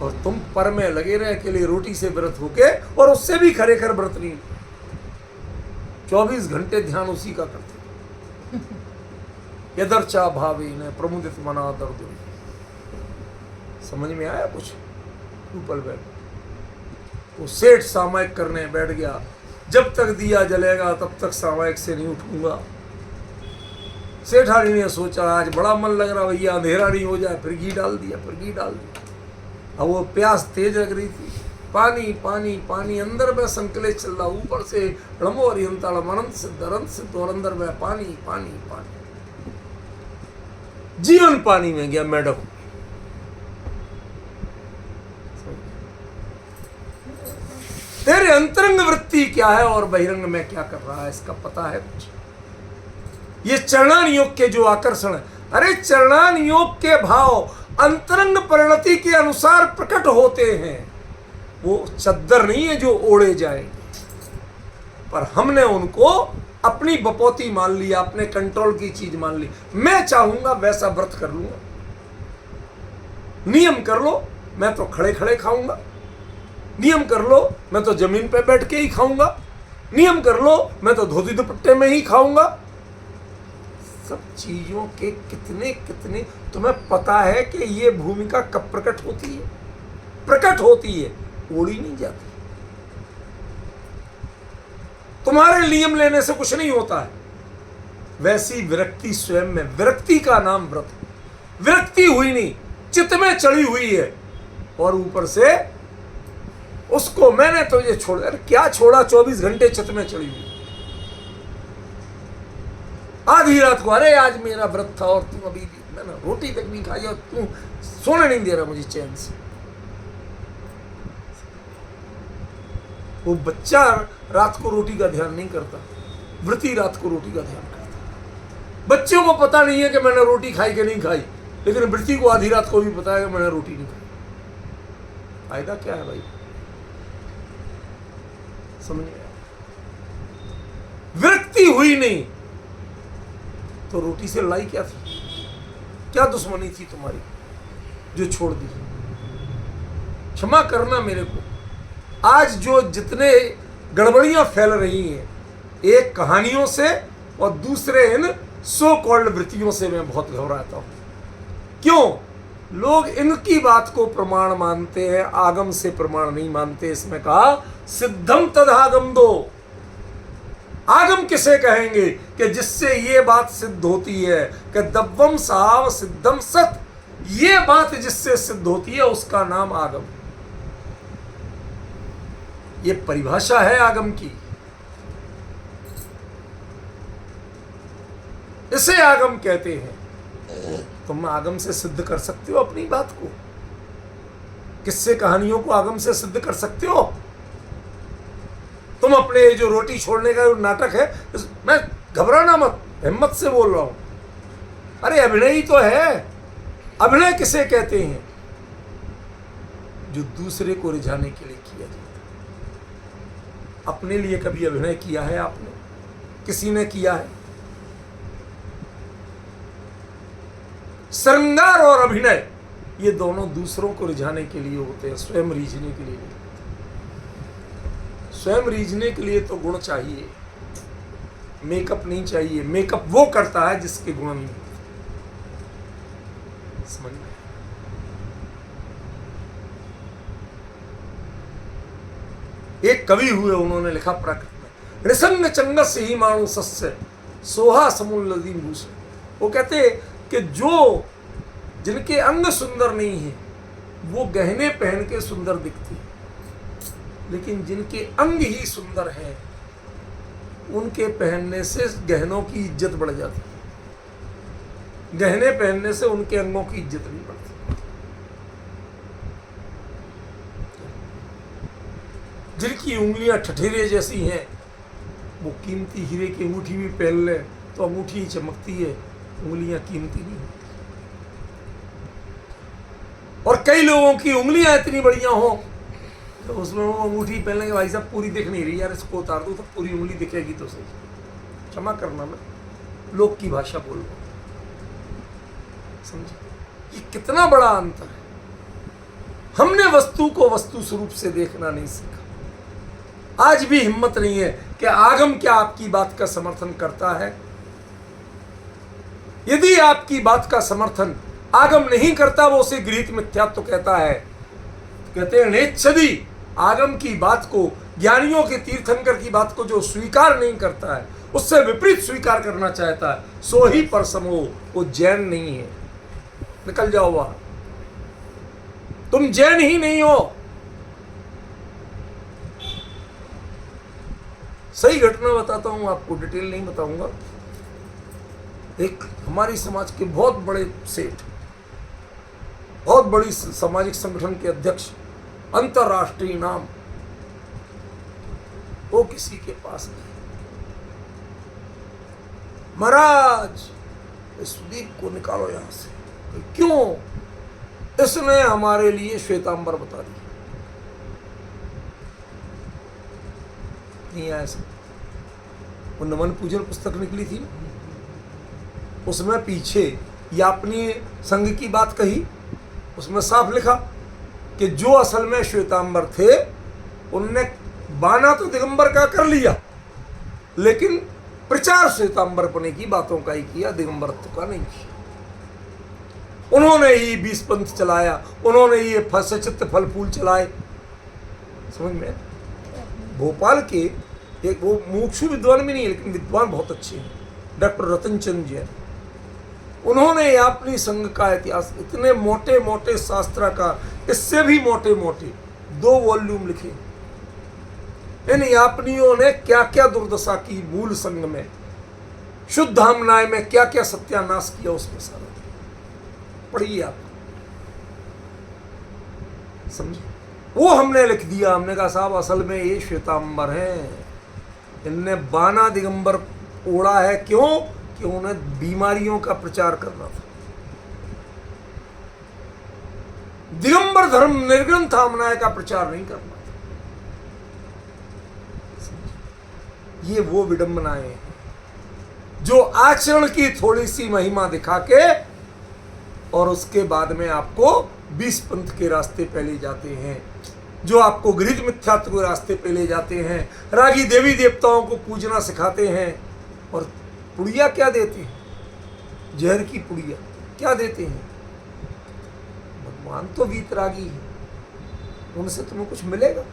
और तुम पर में लगे रहे के लिए रोटी से व्रत होके, और उससे भी खरेखर व्रत नहीं। 24 घंटे ध्यान उसी का करते। यदर्चा भावे न प्रमुदित मना दर्द। समझ में आया कुछ? ऊपर बैठ वो सेठ सामायिक करने बैठ गया। जब तक दिया जलेगा तब तक सामायिक से नहीं उठूंगा। सेठानी ने सोचा आज बड़ा मन लग रहा, भैया अंधेरा नहीं हो जाए, फिर घी डाल दिया, फिर घी डाल दिया। अब वो प्यास तेज लग रही थी। पानी पानी पानी, अंदर में संकले चल रहा, ऊपर से रणमो अरिहंताड़म अनंत सिद्ध, और अंदर में पानी पानी पानी। जीवन पानी में गया मैडम। तेरे अंतरंग वृत्ति क्या है और बहिरंग में क्या कर रहा है, इसका पता है कुछ? ये चरणान योग के जो आकर्षण है, अरे चरणान योग के भाव अंतरंग परिणति के अनुसार प्रकट होते हैं। वो चद्दर नहीं है जो ओढ़े जाएंगे, पर हमने उनको अपनी बपौती मान लिया, अपने कंट्रोल की चीज मान ली। मैं चाहूंगा वैसा व्रत कर लूंगा, नियम कर लो, मैं तो खड़े खड़े खाऊंगा, नियम कर लो मैं तो जमीन पे बैठ के ही खाऊंगा, नियम कर लो मैं तो धोती दुपट्टे में ही खाऊंगा। सब चीजों के कितने कितने तुम्हें पता है कि ये भूमिका कब प्रकट होती है? प्रकट होती है, ओढ़ी नहीं जाती। तुम्हारे नियम लेने से कुछ नहीं होता है। वैसी विरक्ति स्वयं में, विरक्ति का नाम व्रत। विरक्ति हुई नहीं, चित्त में चढ़ी हुई है, और ऊपर से उसको मैंने तो ये छोड़, अरे क्या छोड़ा, 24 घंटे चित्त में चढ़ी हुई। आधी रात को अरे आज मेरा व्रत था और तुम अभी भी, मैंने रोटी तक नहीं खाई और तू सोने नहीं दे रहा मुझे चैन से। वो बच्चा रात को रोटी का ध्यान नहीं करता, व्रती रात को रोटी का ध्यान करता। बच्चों को पता नहीं है कि मैंने रोटी खाई कि नहीं खाई, लेकिन व्रती को आधी रात को भी पता है कि मैंने रोटी नहीं खाई। फायदा क्या है भाई? समझ गया? विरक्ति हुई नहीं तो रोटी से लड़ाई क्या थी? क्या दुश्मनी थी तुम्हारी जो छोड़ दी? क्षमा करना मेरे को। आज जो जितने गड़बड़ियां फैल रही हैं, एक कहानियों से और दूसरे इन सो कॉल्ड वृत्तियों से मैं बहुत घबराता हूं। क्यों? लोग इनकी बात को प्रमाण मानते हैं, आगम से प्रमाण नहीं मानते। इसमें कहा सिद्धम तदागम दो। आगम किसे कहेंगे कि जिससे ये बात सिद्ध होती है कि दव्वम साव सिद्धम सत, ये बात जिससे सिद्ध होती है उसका नाम आगम। ये परिभाषा है आगम की, इसे आगम कहते हैं। तुम आगम से सिद्ध कर सकते हो अपनी बात को? किससे कहानियों को आगम से सिद्ध कर सकते हो? तुम अपने जो रोटी छोड़ने का नाटक है, मैं घबराना मत, हिम्मत से बोल रहा हूं। अरे अभिनय ही तो है। अभिनय किसे कहते हैं? जो दूसरे को रिझाने के लिए किया जाता है। अपने लिए कभी अभिनय किया है आपने? किसी ने किया है? श्रृंगार और अभिनय ये दोनों दूसरों को रिझाने के लिए होते हैं, स्वयं रीझने के लिए नहीं। स्वयं रीझने के लिए तो गुण चाहिए, मेकअप नहीं चाहिए। मेकअप वो करता है जिसके गुण नहीं होते। समझ में? एक कवि हुए, उन्होंने लिखा प्राकृत में, ऋसंग चंगस ही माणु सस्य सोहा समुल्लदी भूष। वो कहते कि जो जिनके अंग सुंदर नहीं है वो गहने पहन के सुंदर दिखते हैं, लेकिन जिनके अंग ही सुंदर हैं उनके पहनने से गहनों की इज्जत बढ़ जाती है। गहने पहनने से उनके अंगों की इज्जत नहीं बढ़ती। जिनकी उंगलियां ठठेरे जैसी हैं वो कीमती हीरे की अंगूठी भी पहन ले तो अंगूठी ही चमकती है, उंगलियां कीमती नहीं होती। और कई लोगों की उंगलियां इतनी बढ़िया हो तो उसमें वो अंगूठी पहनने के, भाई साहब पूरी दिख नहीं रही यार, इसको उतार दो तो पूरी उंगली दिखेगी तो सही। क्षमा करना, मैं लोक की भाषा बोल रहा हूं, समझे? ये कितना बड़ा अंतर है। हमने वस्तु को वस्तु स्वरूप से देखना नहीं सीखा। आज भी हिम्मत नहीं है कि आगम क्या आपकी बात का समर्थन करता है। यदि आपकी बात का समर्थन आगम नहीं करता, वो उसे गृहीत मिथ्यात्व कहता है। कहते हैं नेच्छदी, आगम की बात को, ज्ञानियों के तीर्थंकर की बात को जो स्वीकार नहीं करता है, उससे विपरीत स्वीकार करना चाहता है, सो ही परसमो, वो जैन नहीं है। निकल जाओ वहां, तुम जैन ही नहीं हो। सही घटना बताता हूं आपको, डिटेल नहीं बताऊंगा। एक हमारी समाज के बहुत बड़े सेठ, बहुत बड़ी सामाजिक संगठन के अध्यक्ष, अंतरराष्ट्रीय नाम, वो किसी के पास गए, महाराज सुदीप को निकालो यहां से। क्यों? इसने हमारे लिए श्वेतांबर बता दिया। नहीं आया सब, वो नमन पूजन पुस्तक निकली थी ना, उसमें पीछे या अपनी संघ की बात कही, उसमें साफ लिखा कि जो असल में श्वेतांबर थे उनने बाना तो दिगंबर का कर लिया, लेकिन प्रचार श्वेतांबर पने की बातों का ही किया, दिगंबरत्व का नहीं किया। उन्होंने ही 20 पंथ चलाया, उन्होंने ये सचित्र फल फूल चलाए। समझ में? भोपाल के एक वो मुमुक्षु विद्वान भी नहीं है, लेकिन विद्वान बहुत अच्छे हैं, डॉक्टर रतनचंद जैन। उन्होंने अपनी संघ का इतिहास इतने मोटे मोटे शास्त्र का, इससे भी मोटे मोटे 2 वॉल्यूम लिखे। इन यापनियों ने क्या क्या दुर्दशा की मूल संघ में, शुद्ध हमनाय में क्या क्या सत्यानाश किया, उसमें सारा पढ़िए आप, समझे? वो हमने लिख दिया। हमने कहा साहब असल में ये श्वेतांबर हैं, इनने बाना दिगंबर ओढ़ा है। क्यों? कि उन्हें बीमारियों का प्रचार करना था। दिगंबर धर्म निर्ग्रंथ हमनाय का प्रचार नहीं करना था। ये वो विडंबनाएं हैं जो आचरण की थोड़ी सी महिमा दिखा के और उसके बाद में आपको 20 पंथ के रास्ते पे ले जाते हैं, जो आपको गृहीत मिथ्यात्व के रास्ते पे ले जाते हैं, रागी देवी देवताओं को पूजना सिखाते हैं। और पुड़िया क्या देते हैं? जहर की पुड़िया क्या देते हैं? भगवान तो वीतरागी है, उनसे तुम्हें कुछ मिलेगा?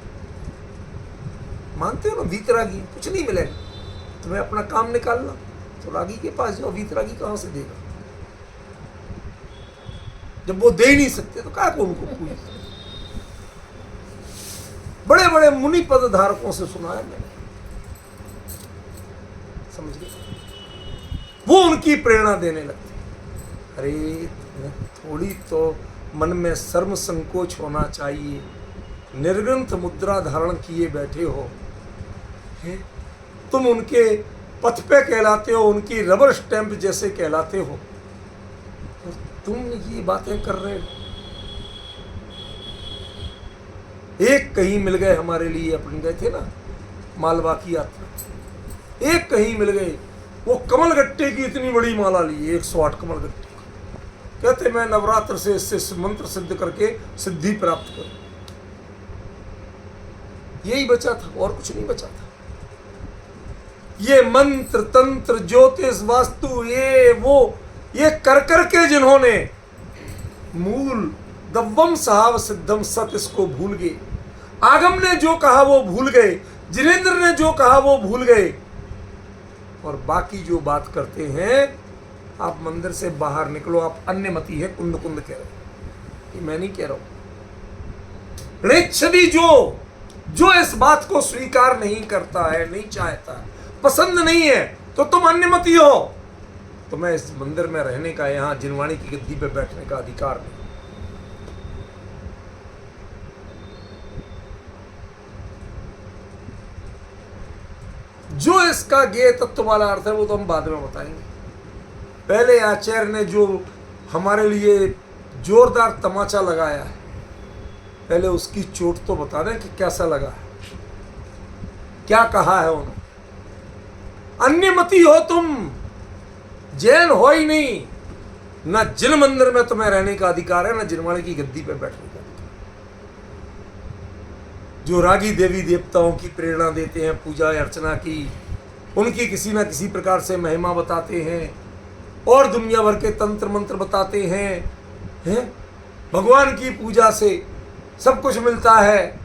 मानते हो ना, वीतरागी कुछ नहीं मिलेगा। तुम्हें अपना काम निकालना तो रागी के पास जाओ, वीतरागी कहां से देगा? जब वो दे ही नहीं सकते तो क्या को उनको पूछते? बड़े बड़े मुनि पद धारकों से सुना है मैंने, समझ गए? वो उनकी प्रेरणा देने लगते। अरे थोड़ी तो मन में शर्म संकोच होना चाहिए। निर्ग्रंथ मुद्रा धारण किए बैठे हो, तुम उनके पथ पे कहलाते हो, उनकी रबर स्टैंप जैसे कहलाते हो, और तुम ये बातें कर रहे हो। एक कहीं मिल गए हमारे लिए, अपन गए थे ना मालवा की यात्रा, एक कहीं मिल गए, वो कमल गट्टे की इतनी बड़ी माला ली, 108 कमल गट्टे। कहते मैं नवरात्र से इससे मंत्र सिद्ध करके सिद्धि प्राप्त करूं। यही बचा था, और कुछ नहीं बचा था। ये मंत्र तंत्र ज्योतिष वास्तु ये कर के जिन्होंने मूल दव्वम सहाव सिद्धम सत इसको भूल गए। आगम ने जो कहा वो भूल गए, जिनेंद्र ने जो कहा वो भूल गए, और बाकी जो बात करते हैं, आप मंदिर से बाहर निकलो, आप अन्यमति है, कुंद कुंद कह रहे हो, ये मैं नहीं कह रहा हूं। रेच्छदी जो इस बात को स्वीकार नहीं करता है, नहीं चाहता, पसंद नहीं है, तो तुम अन्यमति हो। तुम्हें इस मंदिर में रहने का, यहां जिनवाणी की गद्दी पे बैठने का अधिकार नहीं। जो इसका ज्ञेय तत्व वाला अर्थ है वो तो हम बाद में बताएंगे। पहले आचार्य ने जो हमारे लिए जोरदार तमाचा लगाया है, पहले उसकी चोट तो बता दें कि कैसा लगा है, क्या कहा है उन्होंने। अन्यमति हो तुम, जैन हो ही नहीं, ना जिन मंदिर में तुम्हें रहने का अधिकार है, ना जिनवाणी की गद्दी पे बैठने का अधिकार। जो रागी देवी देवताओं की प्रेरणा देते हैं, पूजा अर्चना की, उनकी किसी ना किसी प्रकार से महिमा बताते हैं, और दुनिया भर के तंत्र मंत्र बताते हैं, भगवान की पूजा से सब कुछ मिलता है,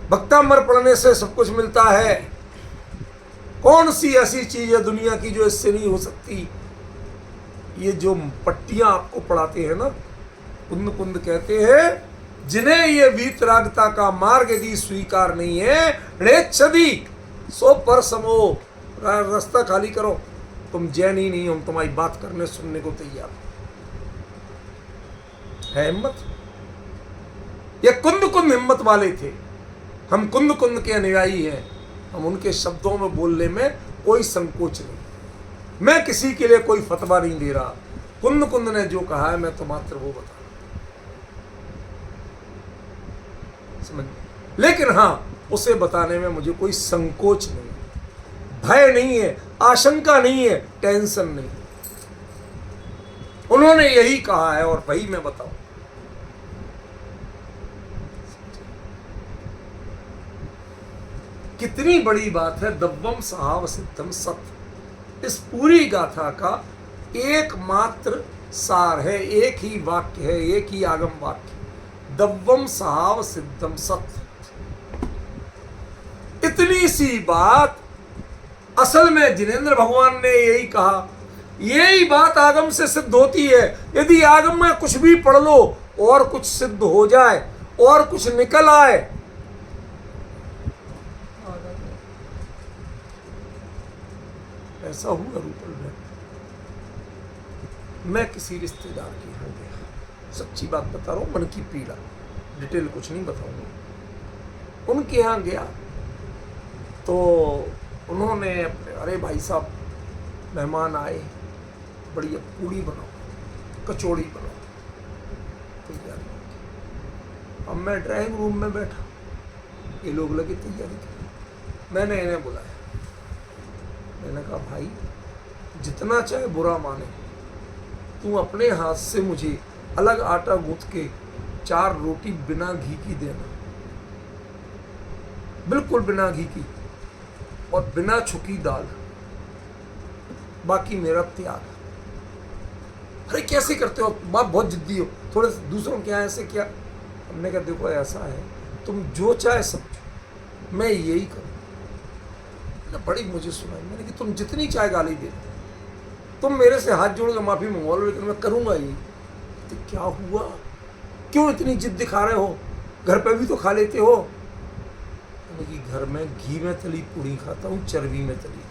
भक्तांबर पढ़ने से सब कुछ मिलता है। कौन सी ऐसी चीज है दुनिया की जो इससे नहीं हो सकती? ये जो पट्टियां आपको पढ़ाते हैं ना, कुंद कुंद कहते हैं, जिन्हें ये वीतरागता का मार्ग यदि स्वीकार नहीं है, रेच्छदी सो पर समो, रास्ता खाली करो, तुम जैन ही नहीं, हम तुम्हारी बात करने सुनने को तैयार है। हिम्मत, ये कुंद कुंद हिम्मत वाले थे। हम कुंद कुंद के अनुयायी हैं, हम उनके शब्दों में बोलने में कोई संकोच नहीं। मैं किसी के लिए कोई फतवा नहीं दे रहा, कुंद कुंद ने जो कहा है मैं तो मात्र वो बता समझ। लेकिन हाँ, उसे बताने में मुझे कोई संकोच नहीं, भय नहीं है। आशंका नहीं है, टेंशन नहीं। उन्होंने यही कहा है। और भाई मैं बताऊं, कितनी बड़ी बात है। दव्वम सहाव सिद्धम सत्य, इस पूरी गाथा का एकमात्र सार है, एक ही वाक्य है, एक ही आगम वाक्य, दव्वम सहाव सिद्धम सत्य। इतनी सी बात, असल में जिनेंद्र भगवान ने यही कहा, यही बात आगम से सिद्ध होती है। यदि आगम में कुछ भी पढ़ लो और कुछ सिद्ध हो जाए और कुछ निकल आए, ऐसा हुआ रूपल में। मैं किसी रिश्तेदार के यहाँ गया, सच्ची बात बता रहा हूँ, मन की पीड़ा, डिटेल कुछ नहीं बताऊंगा। उनके यहाँ गया तो उन्होंने अपने, अरे भाई साहब मेहमान आए, बढ़िया पूड़ी बनाओ, कचौड़ी बनाओ, तैयारी। अब मैं ड्राइंग रूम में बैठा, ये लोग लगे तैयारी कर। मैंने इन्हें बुलाया, मैंने कहा भाई जितना चाहे बुरा माने, तू अपने हाथ से मुझे अलग आटा गूंथ के 4 रोटी बिना घी की देना, बिल्कुल बिना घी की, और बिना छुकी दाल, बाकी मेरा त्याग। अरे कैसे करते हो, बाप बहुत जिद्दी हो, थोड़े दूसरों के यहाँ ऐसे क्या। हमने कहा देखो ऐसा है, तुम जो चाहे समझो, मैं यही करूँ। बड़ी मुझे सुनाई, मैंने कि तुम जितनी चाहे गाली दे, तुम मेरे से हाथ जोड़ के माफी मंगवा लो, लेकिन मैं करूंगा ये। तो क्या हुआ, क्यों इतनी जिद दिखा रहे हो, घर पे भी तो खा लेते हो। कि घर में घी में तली पूड़ी खाता हूँ, चर्बी में तली।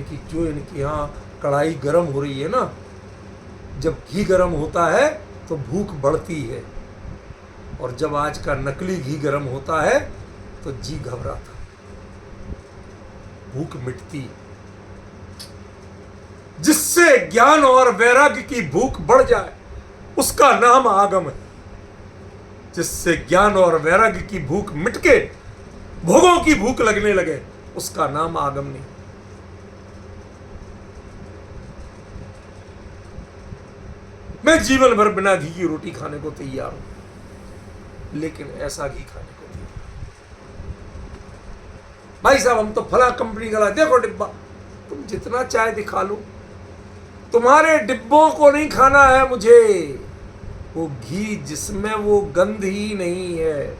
कि जो इनके यहाँ कढ़ाई गर्म हो रही है ना, जब घी गर्म होता है तो भूख बढ़ती है, और जब आज का नकली घी गर्म होता है तो जी घबराता, भूख मिटती। जिससे ज्ञान और वैराग्य की भूख बढ़ जाए उसका नाम आगम है। जिससे ज्ञान और वैराग्य की भूख मिट के भोगों की भूख लगने लगे, उसका नाम आगम नहीं। मैं जीवन भर बिना घी की रोटी खाने को तैयार हूं, लेकिन ऐसा घी खाने को तैयार। भाई साहब हम तो फला कंपनी का, देखो डिब्बा, तुम जितना चाय दिखा लो, तुम्हारे डिब्बों को नहीं खाना है मुझे। वो घी जिसमें वो गंध ही नहीं है,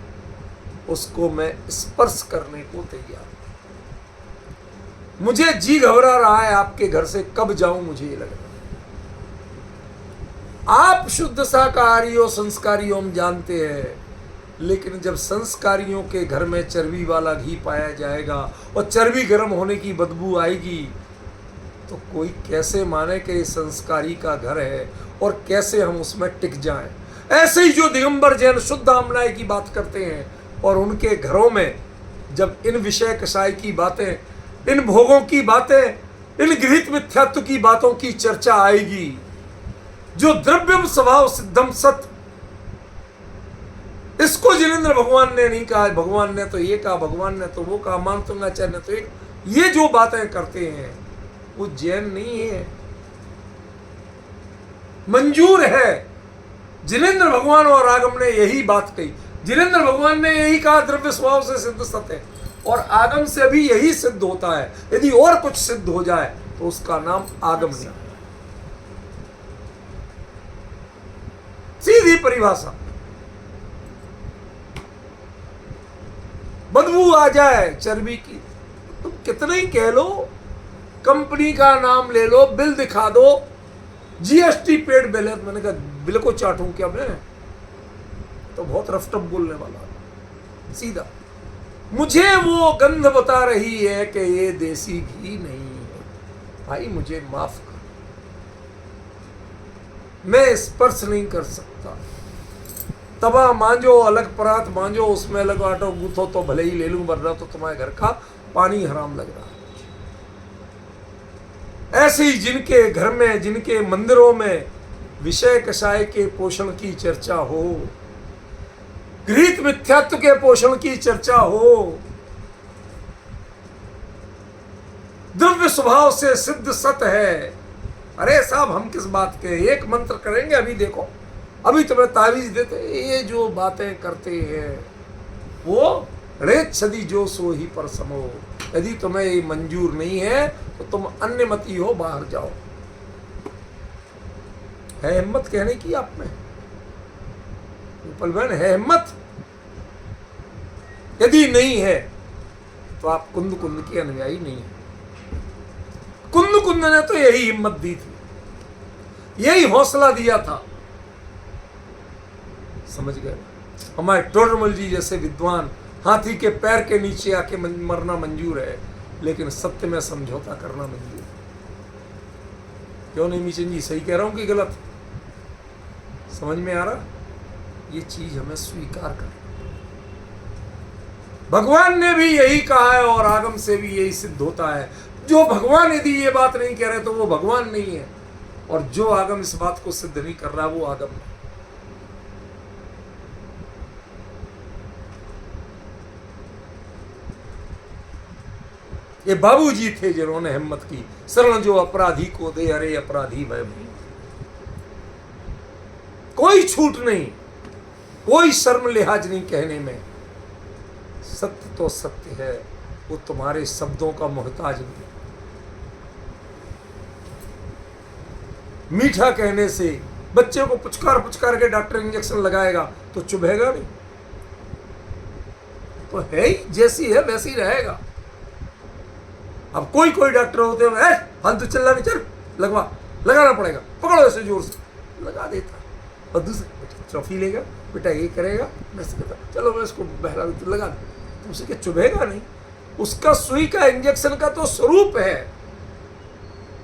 उसको मैं स्पर्श करने को तैयार। मुझे जी घबरा रहा है आपके घर से कब जाऊं, मुझे ये लग रहा है। आप शुद्ध शाकाहारी हो, संस्कारी हो, हम जानते हैं, लेकिन जब संस्कारियों के घर में चर्बी वाला घी पाया जाएगा और चर्बी गर्म होने की बदबू आएगी, तो कोई कैसे माने कि ये संस्कारी का घर है और कैसे हम उसमें टिक जाएं। ऐसे ही जो दिगंबर जैन शुद्ध आमनाय की बात करते हैं और उनके घरों में जब इन विषय कषाय की बातें, इन भोगों की बातें, इन गृहीत मिथ्यात्व की बातों की चर्चा आएगी, जो द्रव्यम स्वभाव सिद्धम सत्य, इसको जिनेंद्र भगवान ने नहीं कहा, भगवान ने तो ये कहा, भगवान ने तो वो कहा, मानतुंगाचार्य ने तो ये जो बातें करते हैं वो जैन नहीं है, मंजूर है। जिनेंद्र भगवान और आगम ने यही बात कही। जिनेंद्र भगवान ने यही कहा द्रव्य स्वभाव से सिद्ध सत्य है, और आगम से भी यही सिद्ध होता है। यदि और कुछ सिद्ध हो जाए तो उसका नाम आगम नहीं। सीधी परिभाषा। बदबू आ जाए चर्बी की, तुम कितना ही कह लो, कंपनी का नाम ले लो, बिल दिखा दो, जीएसटी पेड बिल है। मैंने कहा बिल को चाटूं क्या मैं, तो बहुत रफ टफ बोलने वाला। सीधा मुझे वो गंध बता रही है कि ये देसी घी नहीं है। भाई मुझे माफ कर, मैं स्पर्श नहीं कर सकता। तवा मांजो, अलग परात मांजो, उसमें अलग आटा गूंथो तो भले ही ले लूं, वरना तो तुम्हारे घर का पानी हराम लग रहा है। ऐसे ही जिनके घर में, जिनके मंदिरों में विषय कषाय के पोषण की चर्चा हो, गृहीत मिथ्यात्व के पोषण की चर्चा हो, द्रव्य स्वभाव से सिद्ध सत है। अरे साहब हम किस बात के, एक मंत्र करेंगे अभी देखो, अभी तुम्हें तावीज देते, ये जो बातें करते हैं वो रेत छदी जो सो ही पर समो। यदि तुम्हें ये मंजूर नहीं है तो तुम अन्य मती हो, बाहर जाओ। है हिम्मत कहने की आप में? विपल बहन है हिम्मत? यदि नहीं है तो आप कुंद कुंद के अनुयायी नहीं है। कुंद कुंद ने तो यही हिम्मत दी थी, यही हौसला दिया था। समझ गए? हमारे टोडरमल जी जैसे विद्वान, हाथी के पैर के नीचे आके मरना मंजूर है, लेकिन सत्य में समझौता करना मंजूर है। क्यों नहीं मीचन जी, सही कह रहा हूं कि गलत? समझ में आ रहा? ये चीज हमें स्वीकार करना। भगवान ने भी यही कहा है और आगम से भी यही सिद्ध होता है। जो भगवान यदि ये बात नहीं कह रहे तो वो भगवान नहीं है, और जो आगम इस बात को सिद्ध नहीं कर रहा वो आगम है। ये बाबूजी थे जिन्होंने हिम्मत की, शरण जो अपराधी को दे, अरे अपराधी भय भय। कोई छूट नहीं, कोई शर्म लिहाज नहीं कहने में। सत्य तो सत्य है, वो तुम्हारे शब्दों का मोहताज नहीं। मीठा कहने से बच्चे को पुचकार पुचकार के डॉक्टर इंजेक्शन लगाएगा तो चुभेगा नहीं, तो है ही जैसी है वैसी रहेगा। अब कोई कोई डॉक्टर होते हैं फालतू चिल्ला नहीं, चल लगवा, लगाना पड़ेगा, पकड़ो ऐसे जोर से, लगा देता। और दूसरे ट्रॉफी लेगा, बेटा ये करेगा, मैं कहता चलो मैं इसको बहला देता, लगा दे, तो उसे क्या चुभेगा नहीं? उसका सुई का इंजेक्शन का तो स्वरूप है,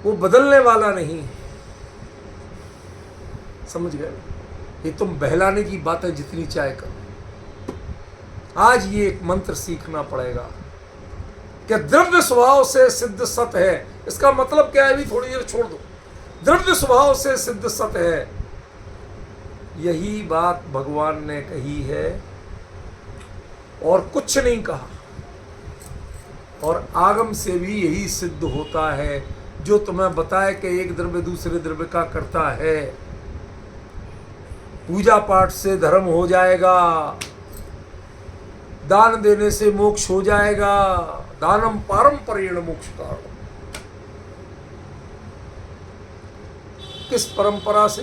वो बदलने वाला नहीं है। समझ गए? ये तुम बहलाने की बातें जितनी चाहे करो, आज ये एक मंत्र सीखना पड़ेगा कि द्रव्य स्वभाव से सिद्ध सत है। इसका मतलब क्या है अभी थोड़ी देर छोड़ दो। द्रव्य स्वभाव से सिद्ध सत है, यही बात भगवान ने कही है और कुछ नहीं कहा। और आगम से भी यही सिद्ध होता है, जो तुम्हें बताए कि एक द्रव्य दूसरे द्रव्य का करता है। पूजा पाठ से धर्म हो जाएगा, दान देने से मोक्ष हो जाएगा। दानम पारंपरेण मोक्ष कारण। किस परंपरा से?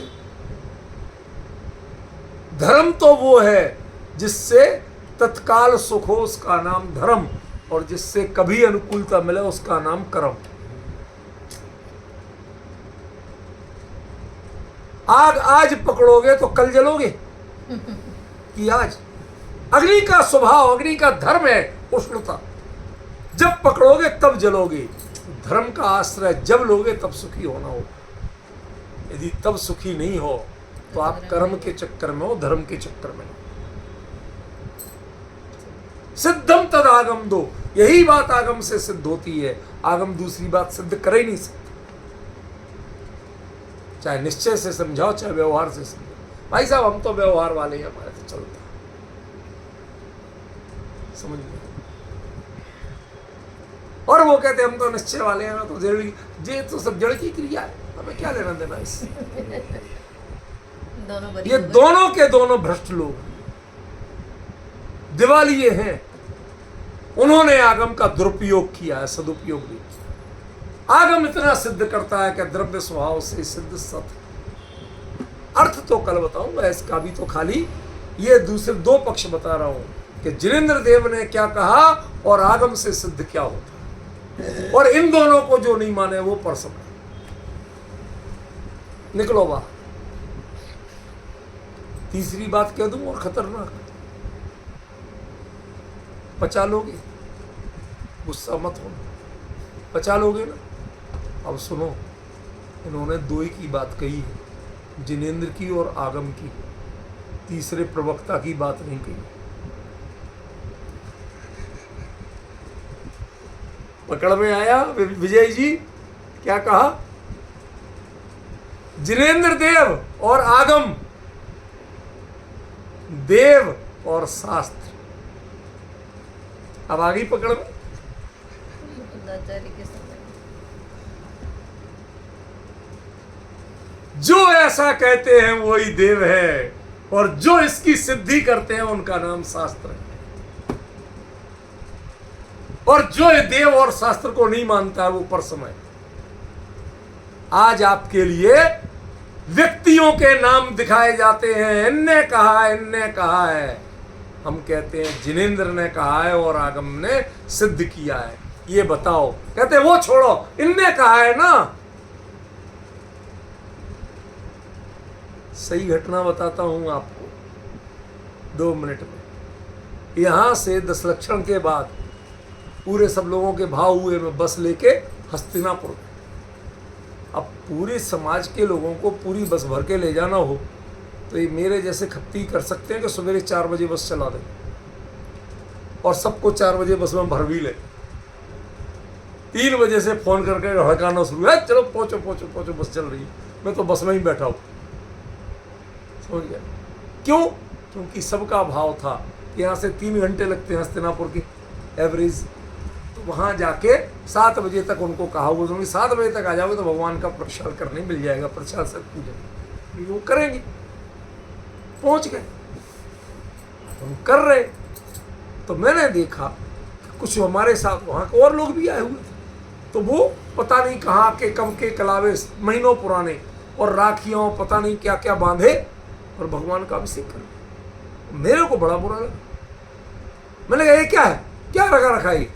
धर्म तो वो है जिससे तत्काल सुख हो, उसका नाम धर्म, और जिससे कभी अनुकूलता मिले उसका नाम कर्म। आग आज पकड़ोगे तो कल जलोगे कि आज? अग्नि का स्वभाव, अग्नि का धर्म है उष्णता, जब पकड़ोगे तब जलोगे। धर्म का आश्रय जब लोगे तब सुखी होना हो। यदि तब सुखी नहीं हो तो आप कर्म के चक्कर में हो, धर्म के चक्कर में हो। सिद्धम तद आगम दो, यही बात आगम से सिद्ध होती है। आगम दूसरी बात सिद्ध कर ही नहीं सकता, चाहे निश्चय से समझाओ चाहे व्यवहार से समझाओ। भाई साहब हम तो व्यवहार वाले हैं, हमारे तो चलता। समझ गए? और वो कहते हम तो निश्चय वाले हैं, तो जड़, ये तो सब जड़ की क्रिया है, हमें क्या लेना देना इससे। ये दोनों के दोनों भ्रष्ट लोग दिवालिये हैं। उन्होंने आगम का दुरुपयोग किया है, सदुपयोग नहीं किया। आगम इतना सिद्ध करता है कि द्रव्य स्वभाव से सिद्ध सत। अर्थ तो कल बताऊंगा इसका, भी तो खाली ये दूसरे दो पक्ष बता रहा हूं कि जिनेंद्र देव ने क्या कहा और आगम से सिद्ध क्या होता है। और इन दोनों को जो नहीं माने वो पर समय निकलो बाहर। तीसरी बात कह दूं और खतरनाक, पचा लोगे, गुस्सा मत हो, पचा लोगे ना। अब सुनो, इन्होंने दो ही की बात कही है, जिनेंद्र की और आगम की, तीसरे प्रवक्ता की बात नहीं कही। पकड़ में आया विजय जी? क्या कहा? जिनेंद्र देव और आगम, देव और शास्त्र। अब आ गई पकड़ में? जो ऐसा कहते हैं वही देव है, और जो इसकी सिद्धि करते हैं उनका नाम शास्त्र है। और जो ये देव और शास्त्र को नहीं मानता है वो परसम है। आज आपके लिए व्यक्तियों के नाम दिखाए जाते हैं, इनने कहा है, इनने कहा है। हम कहते हैं जिनेंद्र ने कहा है और आगम ने सिद्ध किया है। ये बताओ, कहते हैं वो छोड़ो, इनने कहा है ना। सही घटना बताता हूं आपको 2 मिनट में। यहां से 10 लक्षण के बाद पूरे सब लोगों के भाव हुए, मैं बस लेके हस्तिनापुर। अब पूरे समाज के लोगों को पूरी बस भर के ले जाना हो तो ये मेरे जैसे खप्ती कर सकते हैं कि सवेरे 4 बजे बस चला दें और सबको 4 बजे बस में भर भी ले। 3 बजे से फोन करके हड़काना शुरू है, चलो पहुंचो पहुंचो पहुंचो, बस चल रही है, मैं तो बस में ही बैठा हूं। समझ गया क्यों? क्योंकि सबका भाव था यहाँ से 3 घंटे लगते हैं हस्तिनापुर की एवरेज। तो वहाँ जाके 7 बजे तक उनको कहा हुआ, तुम 7 बजे तक आ जाओगे तो भगवान का प्रसाद करने मिल जाएगा, प्रसाद सब पूजा वो करेंगे। पहुँच गए, हम कर रहे। तो मैंने देखा कि कुछ हमारे साथ वहाँ के और लोग भी आए हुए थे, तो वो पता नहीं कहाँ के कम के कलावे महीनों पुराने और राखियों पता नहीं क्या क्या बांधे और भगवान का अभिषेक कर। मेरे को बड़ा बुरा लगा। मैंने कहा ये क्या है, क्या रखा रखा है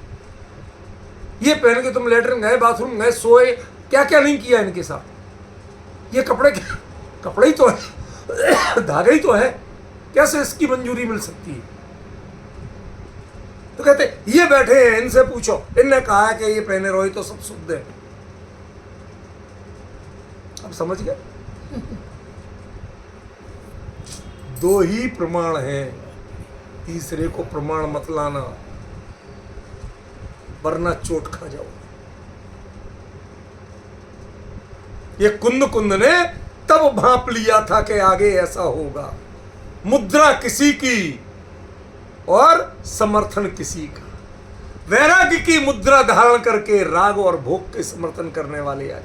ये पहन के तुम लेटरिन गए, बाथरूम गए, सोए, क्या क्या नहीं किया इनके साथ। ये कपड़े ही तो है, धागे ही तो है, कैसे इसकी मंजूरी मिल सकती है? तो कहते ये बैठे हैं, इनसे पूछो, इनने कहा है कि ये पहने रहो तो सब शुद्ध है। अब समझ गए? 2 ही प्रमाण हैं, तीसरे को प्रमाण मत लाना वरना चोट खा जाओ। ये कुंद ने तब भांप लिया था कि आगे ऐसा होगा। मुद्रा किसी की और समर्थन किसी का। वैराग्य की मुद्रा धारण करके राग और भोग के समर्थन करने वाले आ जाए,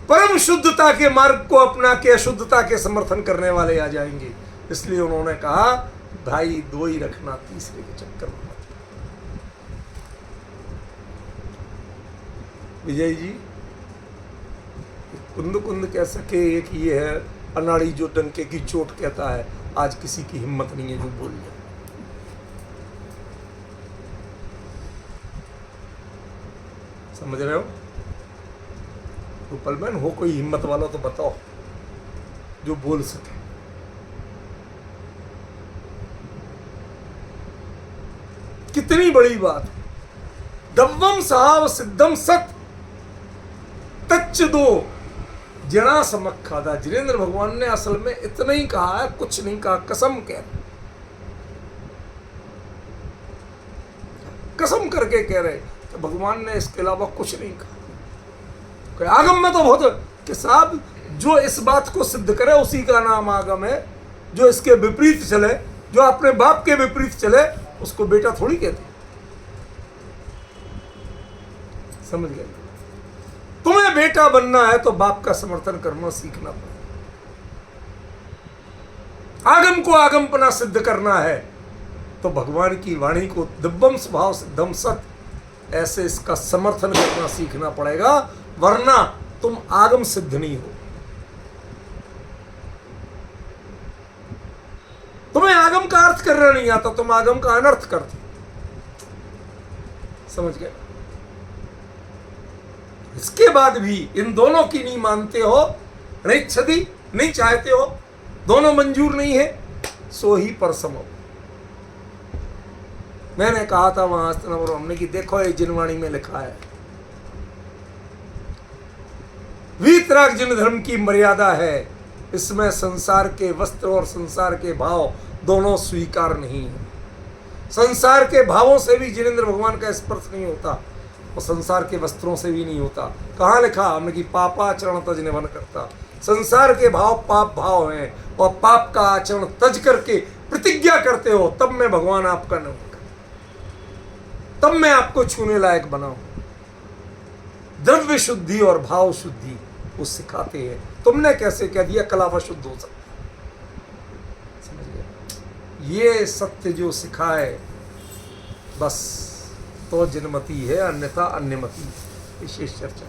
परम शुद्धता के मार्ग को अपना के अशुद्धता के समर्थन करने वाले आ जाएंगे। इसलिए उन्होंने कहा भाई 2 ही रखना, तीसरे के चक्कर में। विजय जी, कुंद कह सके, एक ये है अनाड़ी जो डंके की चोट कहता है। आज किसी की हिम्मत नहीं है जो बोल जाए। समझ रहे हो? रुपलमैन हो कोई हिम्मत वाला तो बताओ जो बोल सके। कितनी बड़ी बात। दव्वम साहब सिद्धम सत तच्च दो जना समक्खा था। जिनेंद्र भगवान ने असल में इतना ही कहा है, कुछ नहीं कहा। कसम कह रहे, कसम करके कह रहे कि भगवान ने इसके अलावा कुछ नहीं कहा। आगम में तो बहुत कि साहब जो इस बात को सिद्ध करे उसी का नाम आगम है। जो इसके विपरीत चले, जो अपने बाप के विपरीत चले, उसको बेटा थोड़ी कहते। समझ गए? तुम्हें बेटा बनना है तो बाप का समर्थन करना सीखना पड़ेगा। आगम को आगमपना सिद्ध करना है तो भगवान की वाणी को दिव्यम स्वभाव सिद्धम सत, ऐसे इसका समर्थन करना सीखना पड़ेगा, वरना तुम आगम सिद्ध नहीं हो। तुम्हें आगम का अर्थ करना नहीं आता, तुम आगम का अनर्थ करते। समझ गए? इसके बाद भी इन दोनों की नहीं मानते हो, नहीं छदी नहीं चाहते हो, दोनों मंजूर नहीं है, सो ही परसम हो। मैंने कहा था वहां हस्तिनापुर हमने कि देखो ये जिनवाणी में लिखा है, वीतराग जिन धर्म की मर्यादा है, इसमें संसार के वस्त्र और संसार के भाव दोनों स्वीकार नहीं है। संसार के भावों से भी जिनेंद्र भगवान का स्पर्श नहीं होता और संसार के वस्त्रों से भी नहीं होता। कहाँ लिखा हमने कि पापाचरण तज निवन करता। संसार के भाव पाप भाव हैं और पाप का आचरण तज करके प्रतिज्ञा करते हो, तब मैं भगवान आपका न होगा, तब मैं आपको छूने लायक बनाऊं। द्रव्य शुद्धि और भाव शुद्धि वो सिखाते हैं। तो तुमने कैसे कह दिया कला व शुद्ध हो सकती। समझ गए? ये सत्य जो सिखाए बस तो जनमति है, अन्यथा अन्यमति। विशेष चर्चा।